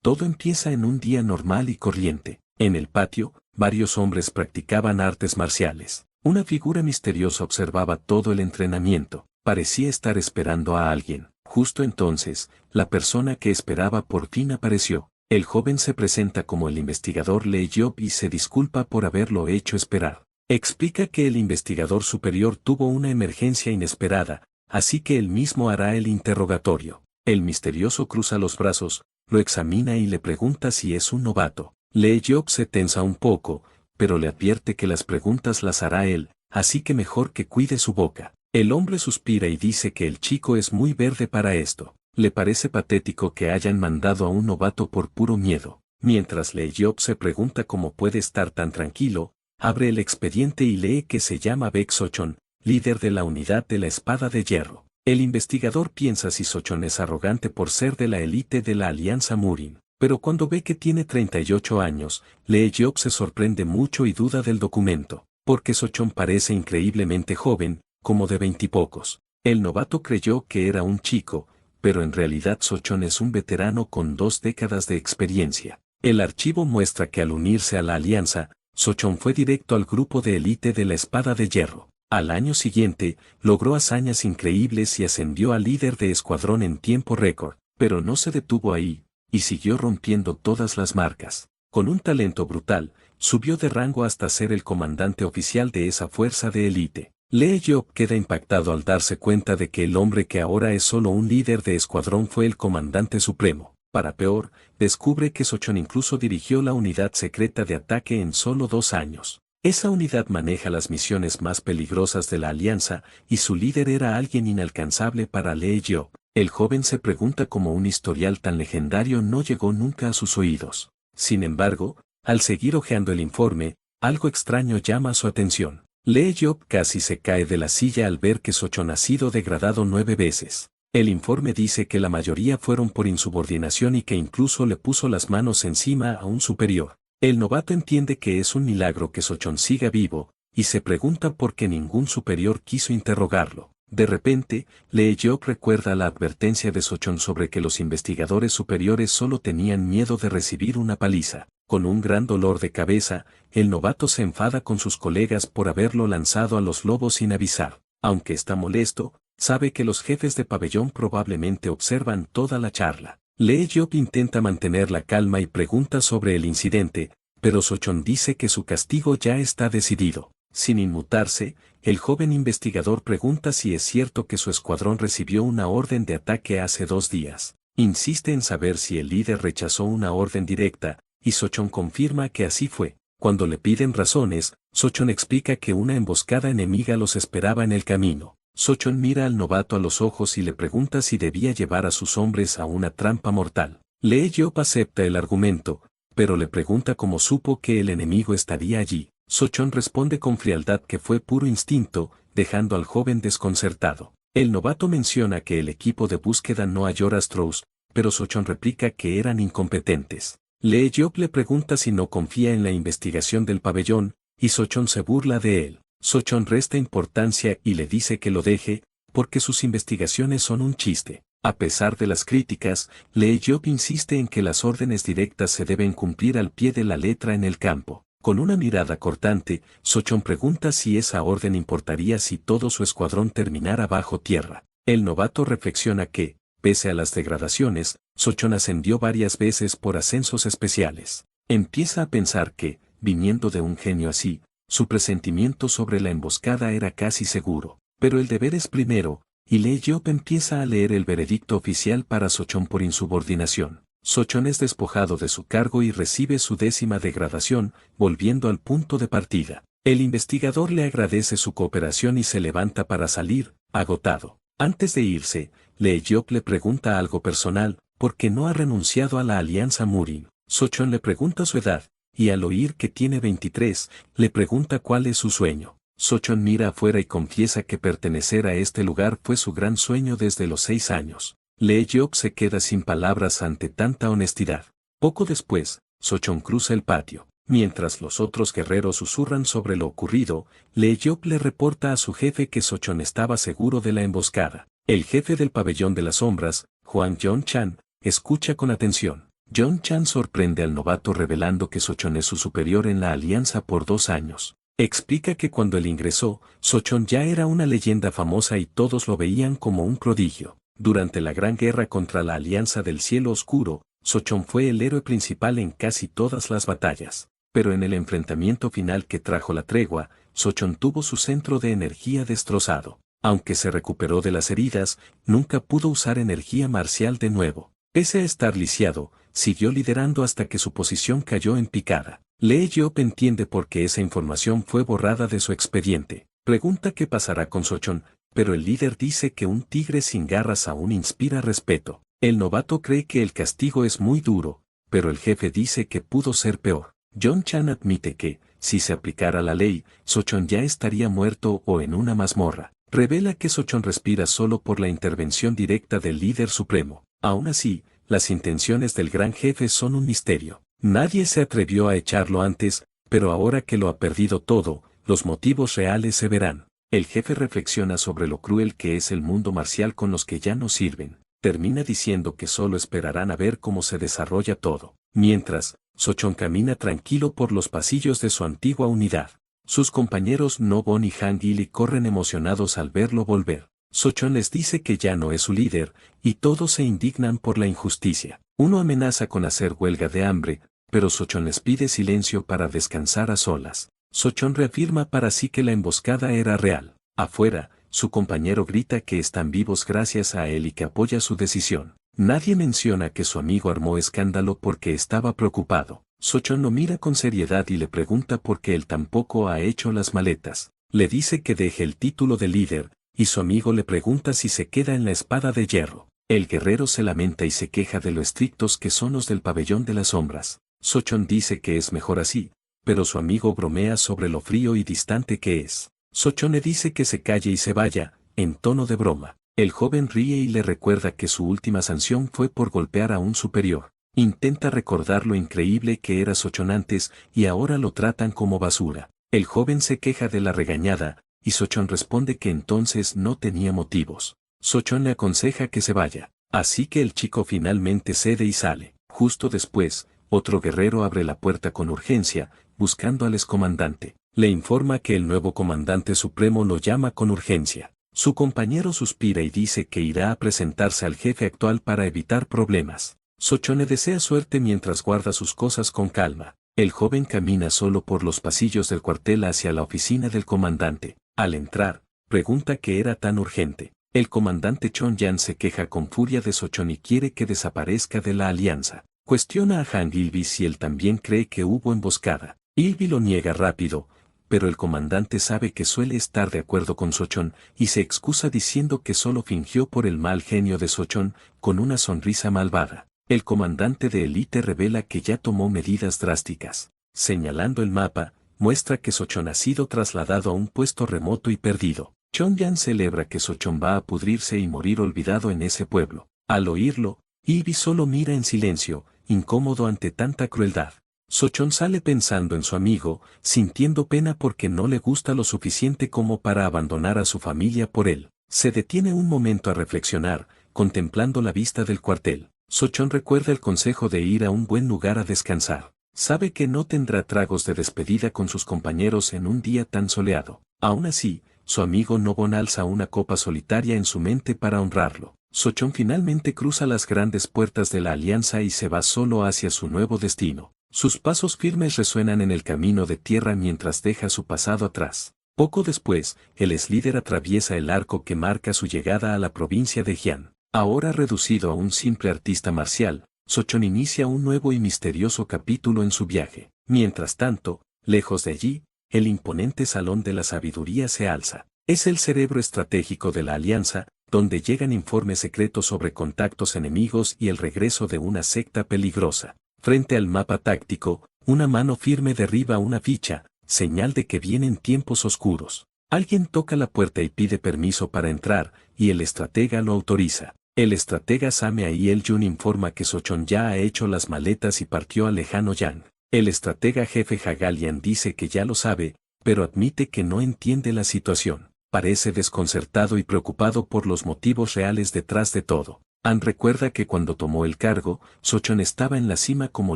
Todo empieza en un día normal y corriente. En el patio, varios hombres practicaban artes marciales. Una figura misteriosa observaba todo el entrenamiento. Parecía estar esperando a alguien. Justo entonces, la persona que esperaba por fin apareció. El joven se presenta como el investigador Lee Job y se disculpa por haberlo hecho esperar. Explica que el investigador superior tuvo una emergencia inesperada, así que él mismo hará el interrogatorio. El misterioso cruza los brazos, lo examina y le pregunta si es un novato. Lee Job se tensa un poco, pero le advierte que las preguntas las hará él, así que mejor que cuide su boca. El hombre suspira y dice que el chico es muy verde para esto. Le parece patético que hayan mandado a un novato por puro miedo. Mientras Lee Job se pregunta cómo puede estar tan tranquilo, abre el expediente y lee que se llama Beck Sochon, líder de la unidad de la espada de hierro. El investigador piensa si Sochon es arrogante por ser de la élite de la Alianza Murin, pero cuando ve que tiene 38 años, Lee Job se sorprende mucho y duda del documento, porque Sochon parece increíblemente joven, como de 20 y pocos. El novato creyó que era un chico, pero en realidad Sochon es un veterano con 2 décadas de experiencia. El archivo muestra que al unirse a la alianza, Sochon fue directo al grupo de élite de la espada de hierro. Al año siguiente, logró hazañas increíbles y ascendió a líder de escuadrón en tiempo récord, pero no se detuvo ahí, y siguió rompiendo todas las marcas. Con un talento brutal, subió de rango hasta ser el comandante oficial de esa fuerza de élite. Lee Job queda impactado al darse cuenta de que el hombre que ahora es solo un líder de escuadrón fue el comandante supremo. Para peor, descubre que Sochon incluso dirigió la unidad secreta de ataque en solo 2 años. Esa unidad maneja las misiones más peligrosas de la alianza, y su líder era alguien inalcanzable para Lee Job. El joven se pregunta cómo un historial tan legendario no llegó nunca a sus oídos. Sin embargo, al seguir hojeando el informe, algo extraño llama su atención. Lee Job casi se cae de la silla al ver que Sochon ha sido degradado 9 veces. El informe dice que la mayoría fueron por insubordinación y que incluso le puso las manos encima a un superior. El novato entiende que es un milagro que Sochon siga vivo, y se pregunta por qué ningún superior quiso interrogarlo. De repente, Lee Job recuerda la advertencia de Sochon sobre que los investigadores superiores solo tenían miedo de recibir una paliza. Con un gran dolor de cabeza, el novato se enfada con sus colegas por haberlo lanzado a los lobos sin avisar. Aunque está molesto, sabe que los jefes de pabellón probablemente observan toda la charla. Lee Job intenta mantener la calma y pregunta sobre el incidente, pero Sochon dice que su castigo ya está decidido. Sin inmutarse, el joven investigador pregunta si es cierto que su escuadrón recibió una orden de ataque hace 2 días. Insiste en saber si el líder rechazó una orden directa, y Sochon confirma que así fue. Cuando le piden razones, Sochon explica que una emboscada enemiga los esperaba en el camino. Sochon mira al novato a los ojos y le pregunta si debía llevar a sus hombres a una trampa mortal. Lee Job acepta el argumento, pero le pregunta cómo supo que el enemigo estaría allí. Sochon responde con frialdad que fue puro instinto, dejando al joven desconcertado. El novato menciona que el equipo de búsqueda no halló rastros, pero Sochon replica que eran incompetentes. Lee Job le pregunta si no confía en la investigación del pabellón, y Sochon se burla de él. Sochon resta importancia y le dice que lo deje, porque sus investigaciones son un chiste. A pesar de las críticas, Lee Job insiste en que las órdenes directas se deben cumplir al pie de la letra en el campo. Con una mirada cortante, Sochon pregunta si esa orden importaría si todo su escuadrón terminara bajo tierra. El novato reflexiona que, pese a las degradaciones, Sochon ascendió varias veces por ascensos especiales. Empieza a pensar que, viniendo de un genio así, su presentimiento sobre la emboscada era casi seguro. Pero el deber es primero, y Lee Job empieza a leer el veredicto oficial para Sochon por insubordinación. Sochon es despojado de su cargo y recibe su 10ª degradación, volviendo al punto de partida. El investigador le agradece su cooperación y se levanta para salir, agotado. Antes de irse, Lee Job le pregunta algo personal, ¿por qué no ha renunciado a la Alianza Murin? Sochon le pregunta su edad, y al oír que tiene 23, le pregunta cuál es su sueño. Sochon mira afuera y confiesa que pertenecer a este lugar fue su gran sueño desde los 6 años. Lee Job se queda sin palabras ante tanta honestidad. Poco después, Sochon cruza el patio. Mientras los otros guerreros susurran sobre lo ocurrido, Lee Job le reporta a su jefe que Sochon estaba seguro de la emboscada. El jefe del pabellón de las sombras, Hwang Yong-chan, escucha con atención. John Chan sorprende al novato revelando que Sochon es su superior en la alianza por 2 años. Explica que cuando él ingresó, Sochon ya era una leyenda famosa y todos lo veían como un prodigio. Durante la gran guerra contra la Alianza del Cielo Oscuro, Sochon fue el héroe principal en casi todas las batallas. Pero en el enfrentamiento final que trajo la tregua, Sochon tuvo su centro de energía destrozado. Aunque se recuperó de las heridas, nunca pudo usar energía marcial de nuevo. Pese a estar lisiado, siguió liderando hasta que su posición cayó en picada. Lee Diop entiende por qué esa información fue borrada de su expediente. Pregunta qué pasará con Sochon, pero el líder dice que un tigre sin garras aún inspira respeto. El novato cree que el castigo es muy duro, pero el jefe dice que pudo ser peor. John Chan admite que, si se aplicara la ley, Sochon ya estaría muerto o en una mazmorra. Revela que Sochon respira solo por la intervención directa del líder supremo. Aún así, las intenciones del gran jefe son un misterio. Nadie se atrevió a echarlo antes, pero ahora que lo ha perdido todo, los motivos reales se verán. El jefe reflexiona sobre lo cruel que es el mundo marcial con los que ya no sirven. Termina diciendo que solo esperarán a ver cómo se desarrolla todo. Mientras, Sochon camina tranquilo por los pasillos de su antigua unidad. Sus compañeros No-Gon y Han Gili corren emocionados al verlo volver. Sochon les dice que ya no es su líder, y todos se indignan por la injusticia. Uno amenaza con hacer huelga de hambre, pero Sochon les pide silencio para descansar a solas. Sochon reafirma para sí que la emboscada era real. Afuera, su compañero grita que están vivos gracias a él y que apoya su decisión. Nadie menciona que su amigo armó escándalo porque estaba preocupado. Sochon lo mira con seriedad y le pregunta por qué él tampoco ha hecho las maletas. Le dice que deje el título de líder, y su amigo le pregunta si se queda en la espada de hierro. El guerrero se lamenta y se queja de lo estrictos que son los del pabellón de las sombras. Sochon dice que es mejor así, pero su amigo bromea sobre lo frío y distante que es. Sochon le dice que se calle y se vaya, en tono de broma. El joven ríe y le recuerda que su última sanción fue por golpear a un superior. Intenta recordar lo increíble que era Sochon antes y ahora lo tratan como basura. El joven se queja de la regañada, y Sochon responde que entonces no tenía motivos. Sochon le aconseja que se vaya, así que el chico finalmente cede y sale. Justo después, otro guerrero abre la puerta con urgencia, buscando al excomandante. Le informa que el nuevo comandante supremo lo llama con urgencia. Su compañero suspira y dice que irá a presentarse al jefe actual para evitar problemas. Sochon le desea suerte mientras guarda sus cosas con calma. El joven camina solo por los pasillos del cuartel hacia la oficina del comandante. Al entrar, pregunta qué era tan urgente. El comandante Chon Yan se queja con furia de Sochon y quiere que desaparezca de la alianza. Cuestiona a Han Gilby si él también cree que hubo emboscada. Gilby lo niega rápido, pero el comandante sabe que suele estar de acuerdo con Sochon y se excusa diciendo que solo fingió por el mal genio de Sochon, con una sonrisa malvada. El comandante de élite revela que ya tomó medidas drásticas. Señalando el mapa, muestra que Sochon ha sido trasladado a un puesto remoto y perdido. Chon Yan celebra que Sochon va a pudrirse y morir olvidado en ese pueblo. Al oírlo, Gilby solo mira en silencio, incómodo ante tanta crueldad. Sochon sale pensando en su amigo, sintiendo pena porque no le gusta lo suficiente como para abandonar a su familia por él. Se detiene un momento a reflexionar, contemplando la vista del cuartel. Sochon recuerda el consejo de ir a un buen lugar a descansar. Sabe que no tendrá tragos de despedida con sus compañeros en un día tan soleado. Aún así, su amigo No-Gon alza una copa solitaria en su mente para honrarlo. Sochon finalmente cruza las grandes puertas de la alianza y se va solo hacia su nuevo destino. Sus pasos firmes resuenan en el camino de tierra mientras deja su pasado atrás. Poco después, el ex-líder atraviesa el arco que marca su llegada a la provincia de Jian. Ahora reducido a un simple artista marcial, Sochon inicia un nuevo y misterioso capítulo en su viaje. Mientras tanto, lejos de allí, el imponente Salón de la Sabiduría se alza. Es el cerebro estratégico de la alianza, donde llegan informes secretos sobre contactos enemigos y el regreso de una secta peligrosa. Frente al mapa táctico, una mano firme derriba una ficha, señal de que vienen tiempos oscuros. Alguien toca la puerta y pide permiso para entrar, y el estratega lo autoriza. El estratega Same Aiel-jun informa que Sochon ya ha hecho las maletas y partió al lejano Yang. El estratega jefe Hagalian dice que ya lo sabe, pero admite que no entiende la situación. Parece desconcertado y preocupado por los motivos reales detrás de todo. An recuerda que cuando tomó el cargo, Sochon estaba en la cima como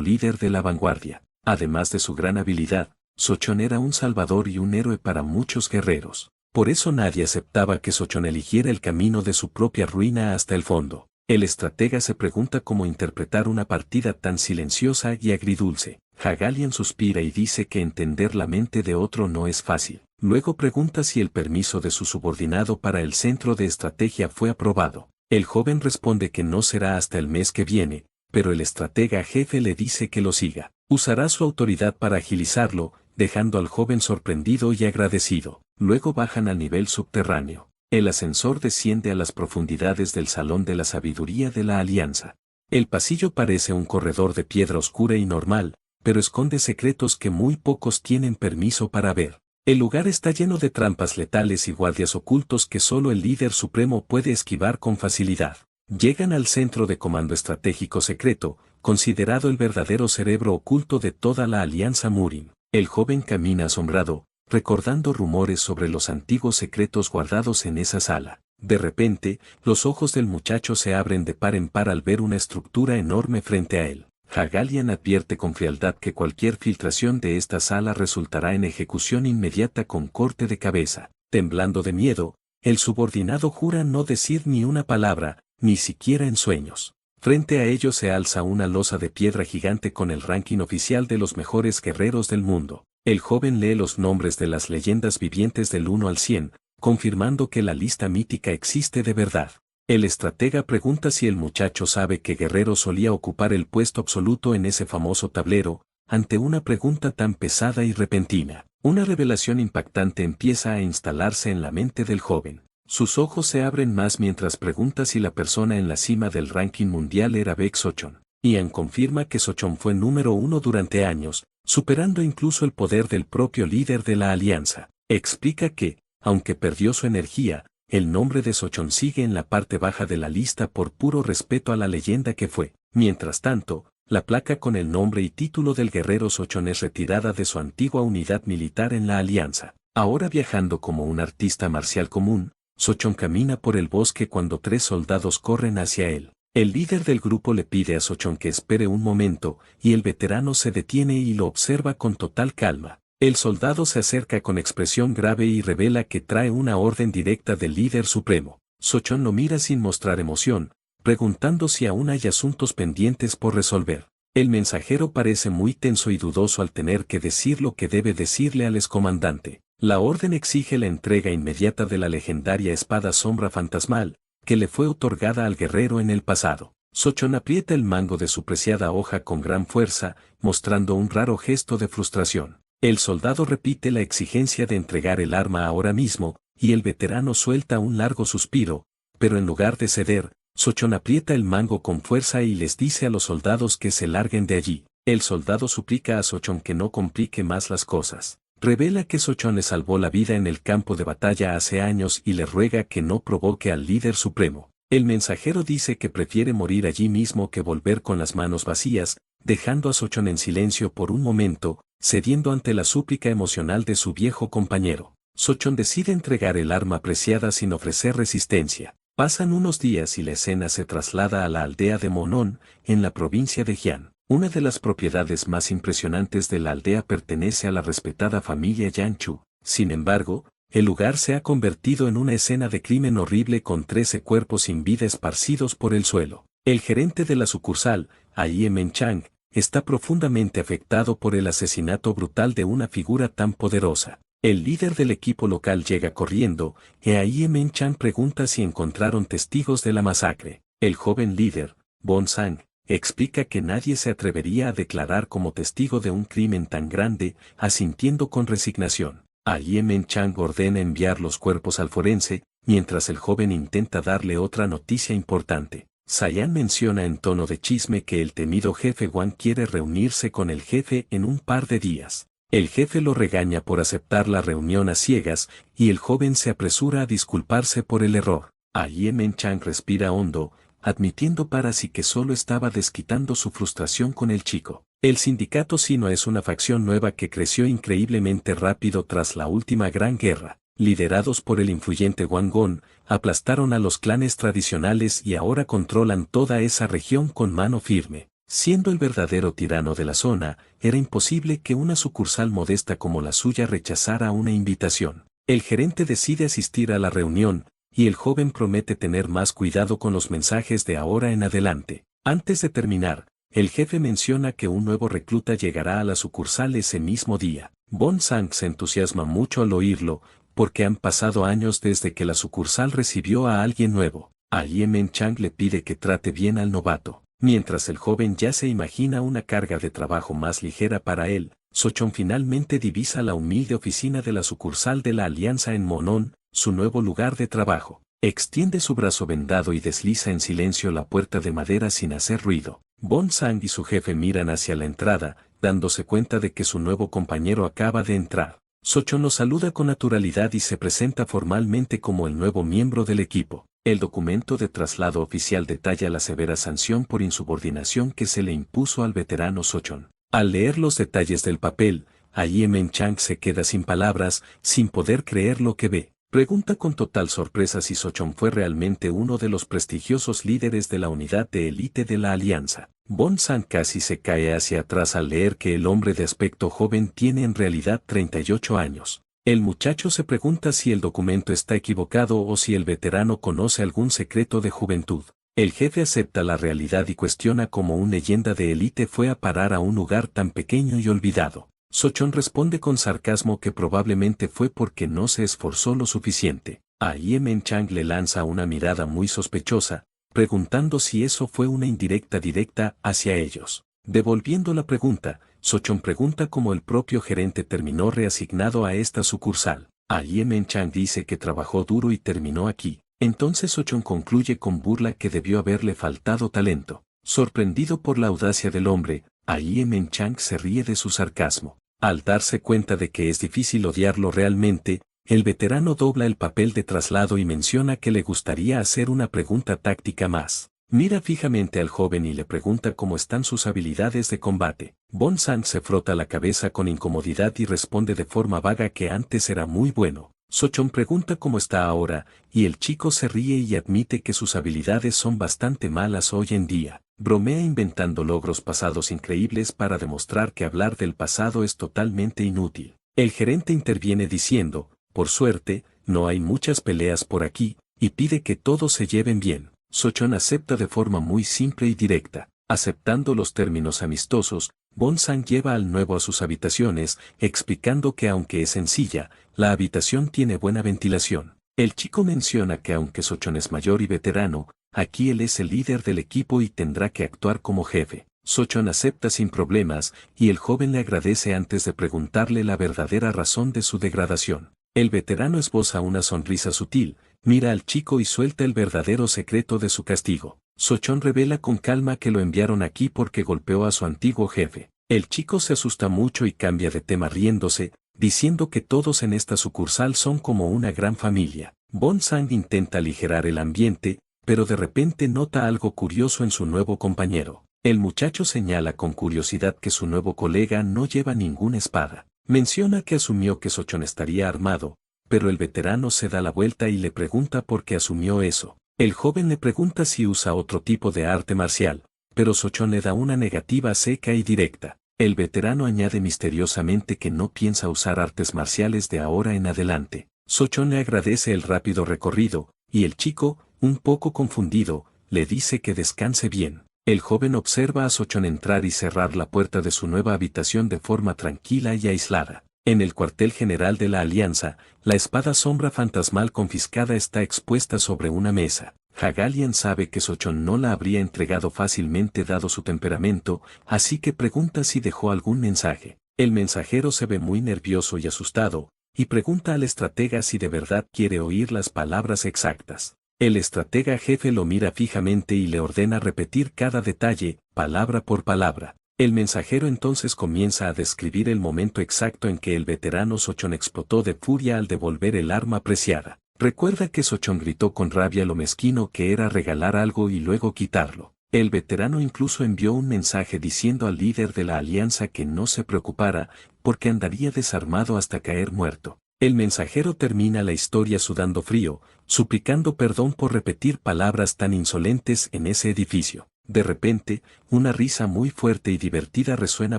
líder de la vanguardia. Además de su gran habilidad, Sochon era un salvador y un héroe para muchos guerreros. Por eso nadie aceptaba que Sochon eligiera el camino de su propia ruina hasta el fondo. El estratega se pregunta cómo interpretar una partida tan silenciosa y agridulce. Hagalian suspira y dice que entender la mente de otro no es fácil. Luego pregunta si el permiso de su subordinado para el centro de estrategia fue aprobado. El joven responde que no será hasta el mes que viene, pero el estratega jefe le dice que lo siga. Usará su autoridad para agilizarlo, dejando al joven sorprendido y agradecido. Luego bajan al nivel subterráneo. El ascensor desciende a las profundidades del Salón de la Sabiduría de la Alianza. El pasillo parece un corredor de piedra oscura y normal, pero esconde secretos que muy pocos tienen permiso para ver. El lugar está lleno de trampas letales y guardias ocultos que solo el líder supremo puede esquivar con facilidad. Llegan al centro de comando estratégico secreto, considerado el verdadero cerebro oculto de toda la Alianza Murin. El joven camina asombrado, recordando rumores sobre los antiguos secretos guardados en esa sala. De repente, los ojos del muchacho se abren de par en par al ver una estructura enorme frente a él. Hagalian advierte con frialdad que cualquier filtración de esta sala resultará en ejecución inmediata con corte de cabeza. Temblando de miedo, el subordinado jura no decir ni una palabra, ni siquiera en sueños. Frente a ellos se alza una losa de piedra gigante con el ranking oficial de los mejores guerreros del mundo. El joven lee los nombres de las leyendas vivientes del 1 al 100, confirmando que la lista mítica existe de verdad. El estratega pregunta si el muchacho sabe que Guerrero solía ocupar el puesto absoluto en ese famoso tablero, ante una pregunta tan pesada y repentina. Una revelación impactante empieza a instalarse en la mente del joven. Sus ojos se abren más mientras pregunta si la persona en la cima del ranking mundial era Baek Sochon. Ian confirma que Sochon fue número 1 durante años, superando incluso el poder del propio líder de la alianza. Explica que, aunque perdió su energía, el nombre de Sochon sigue en la parte baja de la lista por puro respeto a la leyenda que fue. Mientras tanto, la placa con el nombre y título del guerrero Sochon es retirada de su antigua unidad militar en la alianza. Ahora viajando como un artista marcial común, Sochon camina por el bosque cuando 3 soldados corren hacia él. El líder del grupo le pide a Sochon que espere un momento, y el veterano se detiene y lo observa con total calma. El soldado se acerca con expresión grave y revela que trae una orden directa del líder supremo. Sochon lo mira sin mostrar emoción, preguntando si aún hay asuntos pendientes por resolver. El mensajero parece muy tenso y dudoso al tener que decir lo que debe decirle al excomandante. La orden exige la entrega inmediata de la legendaria espada sombra fantasmal, que le fue otorgada al guerrero en el pasado. Sochon aprieta el mango de su preciada hoja con gran fuerza, mostrando un raro gesto de frustración. El soldado repite la exigencia de entregar el arma ahora mismo, y el veterano suelta un largo suspiro, pero en lugar de ceder, Sochon aprieta el mango con fuerza y les dice a los soldados que se larguen de allí. El soldado suplica a Sochon que no complique más las cosas. Revela que Sochon le salvó la vida en el campo de batalla hace años y le ruega que no provoque al líder supremo. El mensajero dice que prefiere morir allí mismo que volver con las manos vacías, dejando a Sochon en silencio por un momento, cediendo ante la súplica emocional de su viejo compañero. Sochon decide entregar el arma preciada sin ofrecer resistencia. Pasan unos días y la escena se traslada a la aldea de Monon, en la provincia de Jian. Una de las propiedades más impresionantes de la aldea pertenece a la respetada familia Yanchu. Sin embargo, el lugar se ha convertido en una escena de crimen horrible con 13 cuerpos sin vida esparcidos por el suelo. El gerente de la sucursal, Aie Menchang, está profundamente afectado por el asesinato brutal de una figura tan poderosa. El líder del equipo local llega corriendo, y Aie Menchang pregunta si encontraron testigos de la masacre. El joven líder, Bon Sang, explica que nadie se atrevería a declarar como testigo de un crimen tan grande, asintiendo con resignación. Aie Menchang ordena enviar los cuerpos al forense, mientras el joven intenta darle otra noticia importante. Sayan menciona en tono de chisme que el temido jefe Wang quiere reunirse con el jefe en un par de días. El jefe lo regaña por aceptar la reunión a ciegas, y el joven se apresura a disculparse por el error. Aie Menchang respira hondo, admitiendo para sí que solo estaba desquitando su frustración con el chico. El sindicato Sino es una facción nueva que creció increíblemente rápido tras la última gran guerra. liderados por el influyente Wangon, aplastaron a los clanes tradicionales y ahora controlan toda esa región con mano firme. Siendo el verdadero tirano de la zona, era imposible que una sucursal modesta como la suya rechazara una invitación. El gerente decide asistir a la reunión, y el joven promete tener más cuidado con los mensajes de ahora en adelante. Antes de terminar, el jefe menciona que un nuevo recluta llegará a la sucursal ese mismo día. Bon Sang se entusiasma mucho al oírlo, porque han pasado años desde que la sucursal recibió a alguien nuevo. A Yemen Chang le pide que trate bien al novato. Mientras el joven ya se imagina una carga de trabajo más ligera para él, Sochon finalmente divisa la humilde oficina de la sucursal de la Alianza en Monón, su nuevo lugar de trabajo. Extiende su brazo vendado y desliza en silencio la puerta de madera sin hacer ruido. Bon Sang y su jefe miran hacia la entrada, dándose cuenta de que su nuevo compañero acaba de entrar. Sochon lo saluda con naturalidad y se presenta formalmente como el nuevo miembro del equipo. El documento de traslado oficial detalla la severa sanción por insubordinación que se le impuso al veterano Sochon. Al leer los detalles del papel, Yemen Chang se queda sin palabras, sin poder creer lo que ve. Pregunta con total sorpresa si Sochon fue realmente uno de los prestigiosos líderes de la unidad de élite de la Alianza. Bon Sang casi se cae hacia atrás al leer que el hombre de aspecto joven tiene en realidad 38 años. El muchacho se pregunta si el documento está equivocado o si el veterano conoce algún secreto de juventud. El jefe acepta la realidad y cuestiona cómo una leyenda de élite fue a parar a un lugar tan pequeño y olvidado. Sochon responde con sarcasmo que probablemente fue porque no se esforzó lo suficiente. A Yemen Chang le lanza una mirada muy sospechosa, preguntando si eso fue una indirecta directa hacia ellos. Devolviendo la pregunta, Sochon pregunta cómo el propio gerente terminó reasignado a esta sucursal. Yemen Chang dice que trabajó duro y terminó aquí. Entonces Sochon concluye con burla que debió haberle faltado talento. Sorprendido por la audacia del hombre, Yemen Chang se ríe de su sarcasmo. Al darse cuenta de que es difícil odiarlo realmente, el veterano dobla el papel de traslado y menciona que le gustaría hacer una pregunta táctica más. Mira fijamente al joven y le pregunta cómo están sus habilidades de combate. Bon Sang se frota la cabeza con incomodidad y responde de forma vaga que antes era muy bueno. Sochon pregunta cómo está ahora, y el chico se ríe y admite que sus habilidades son bastante malas hoy en día. Bromea inventando logros pasados increíbles para demostrar que hablar del pasado es totalmente inútil. El gerente interviene diciendo, por suerte, no hay muchas peleas por aquí, y pide que todos se lleven bien. Sochon acepta de forma muy simple y directa. Aceptando los términos amistosos, Bon Sang lleva al nuevo a sus habitaciones, explicando que aunque es sencilla, la habitación tiene buena ventilación. El chico menciona que aunque Sochon es mayor y veterano, aquí él es el líder del equipo y tendrá que actuar como jefe. Sochon acepta sin problemas, y el joven le agradece antes de preguntarle la verdadera razón de su degradación. El veterano esboza una sonrisa sutil, mira al chico y suelta el verdadero secreto de su castigo. Sochon revela con calma que lo enviaron aquí porque golpeó a su antiguo jefe. El chico se asusta mucho y cambia de tema riéndose, diciendo que todos en esta sucursal son como una gran familia. Bon Sang intenta aligerar el ambiente, pero de repente nota algo curioso en su nuevo compañero. El muchacho señala con curiosidad que su nuevo colega no lleva ninguna espada. Menciona que asumió que Sochon estaría armado, pero el veterano se da la vuelta y le pregunta por qué asumió eso. El joven le pregunta si usa otro tipo de arte marcial, pero Sochon le da una negativa seca y directa. El veterano añade misteriosamente que no piensa usar artes marciales de ahora en adelante. Sochon le agradece el rápido recorrido, y el chico, un poco confundido, le dice que descanse bien. El joven observa a Sochon entrar y cerrar la puerta de su nueva habitación de forma tranquila y aislada. En el cuartel general de la Alianza, la espada sombra fantasmal confiscada está expuesta sobre una mesa. Hagalian sabe que Sochon no la habría entregado fácilmente dado su temperamento, así que pregunta si dejó algún mensaje. El mensajero se ve muy nervioso y asustado, y pregunta al estratega si de verdad quiere oír las palabras exactas. El estratega jefe lo mira fijamente y le ordena repetir cada detalle, palabra por palabra. El mensajero entonces comienza a describir el momento exacto en que el veterano Sochon explotó de furia al devolver el arma preciada. Recuerda que Sochon gritó con rabia lo mezquino que era regalar algo y luego quitarlo. El veterano incluso envió un mensaje diciendo al líder de la alianza que no se preocupara, porque andaría desarmado hasta caer muerto. El mensajero termina la historia sudando frío, suplicando perdón por repetir palabras tan insolentes en ese edificio. De repente, una risa muy fuerte y divertida resuena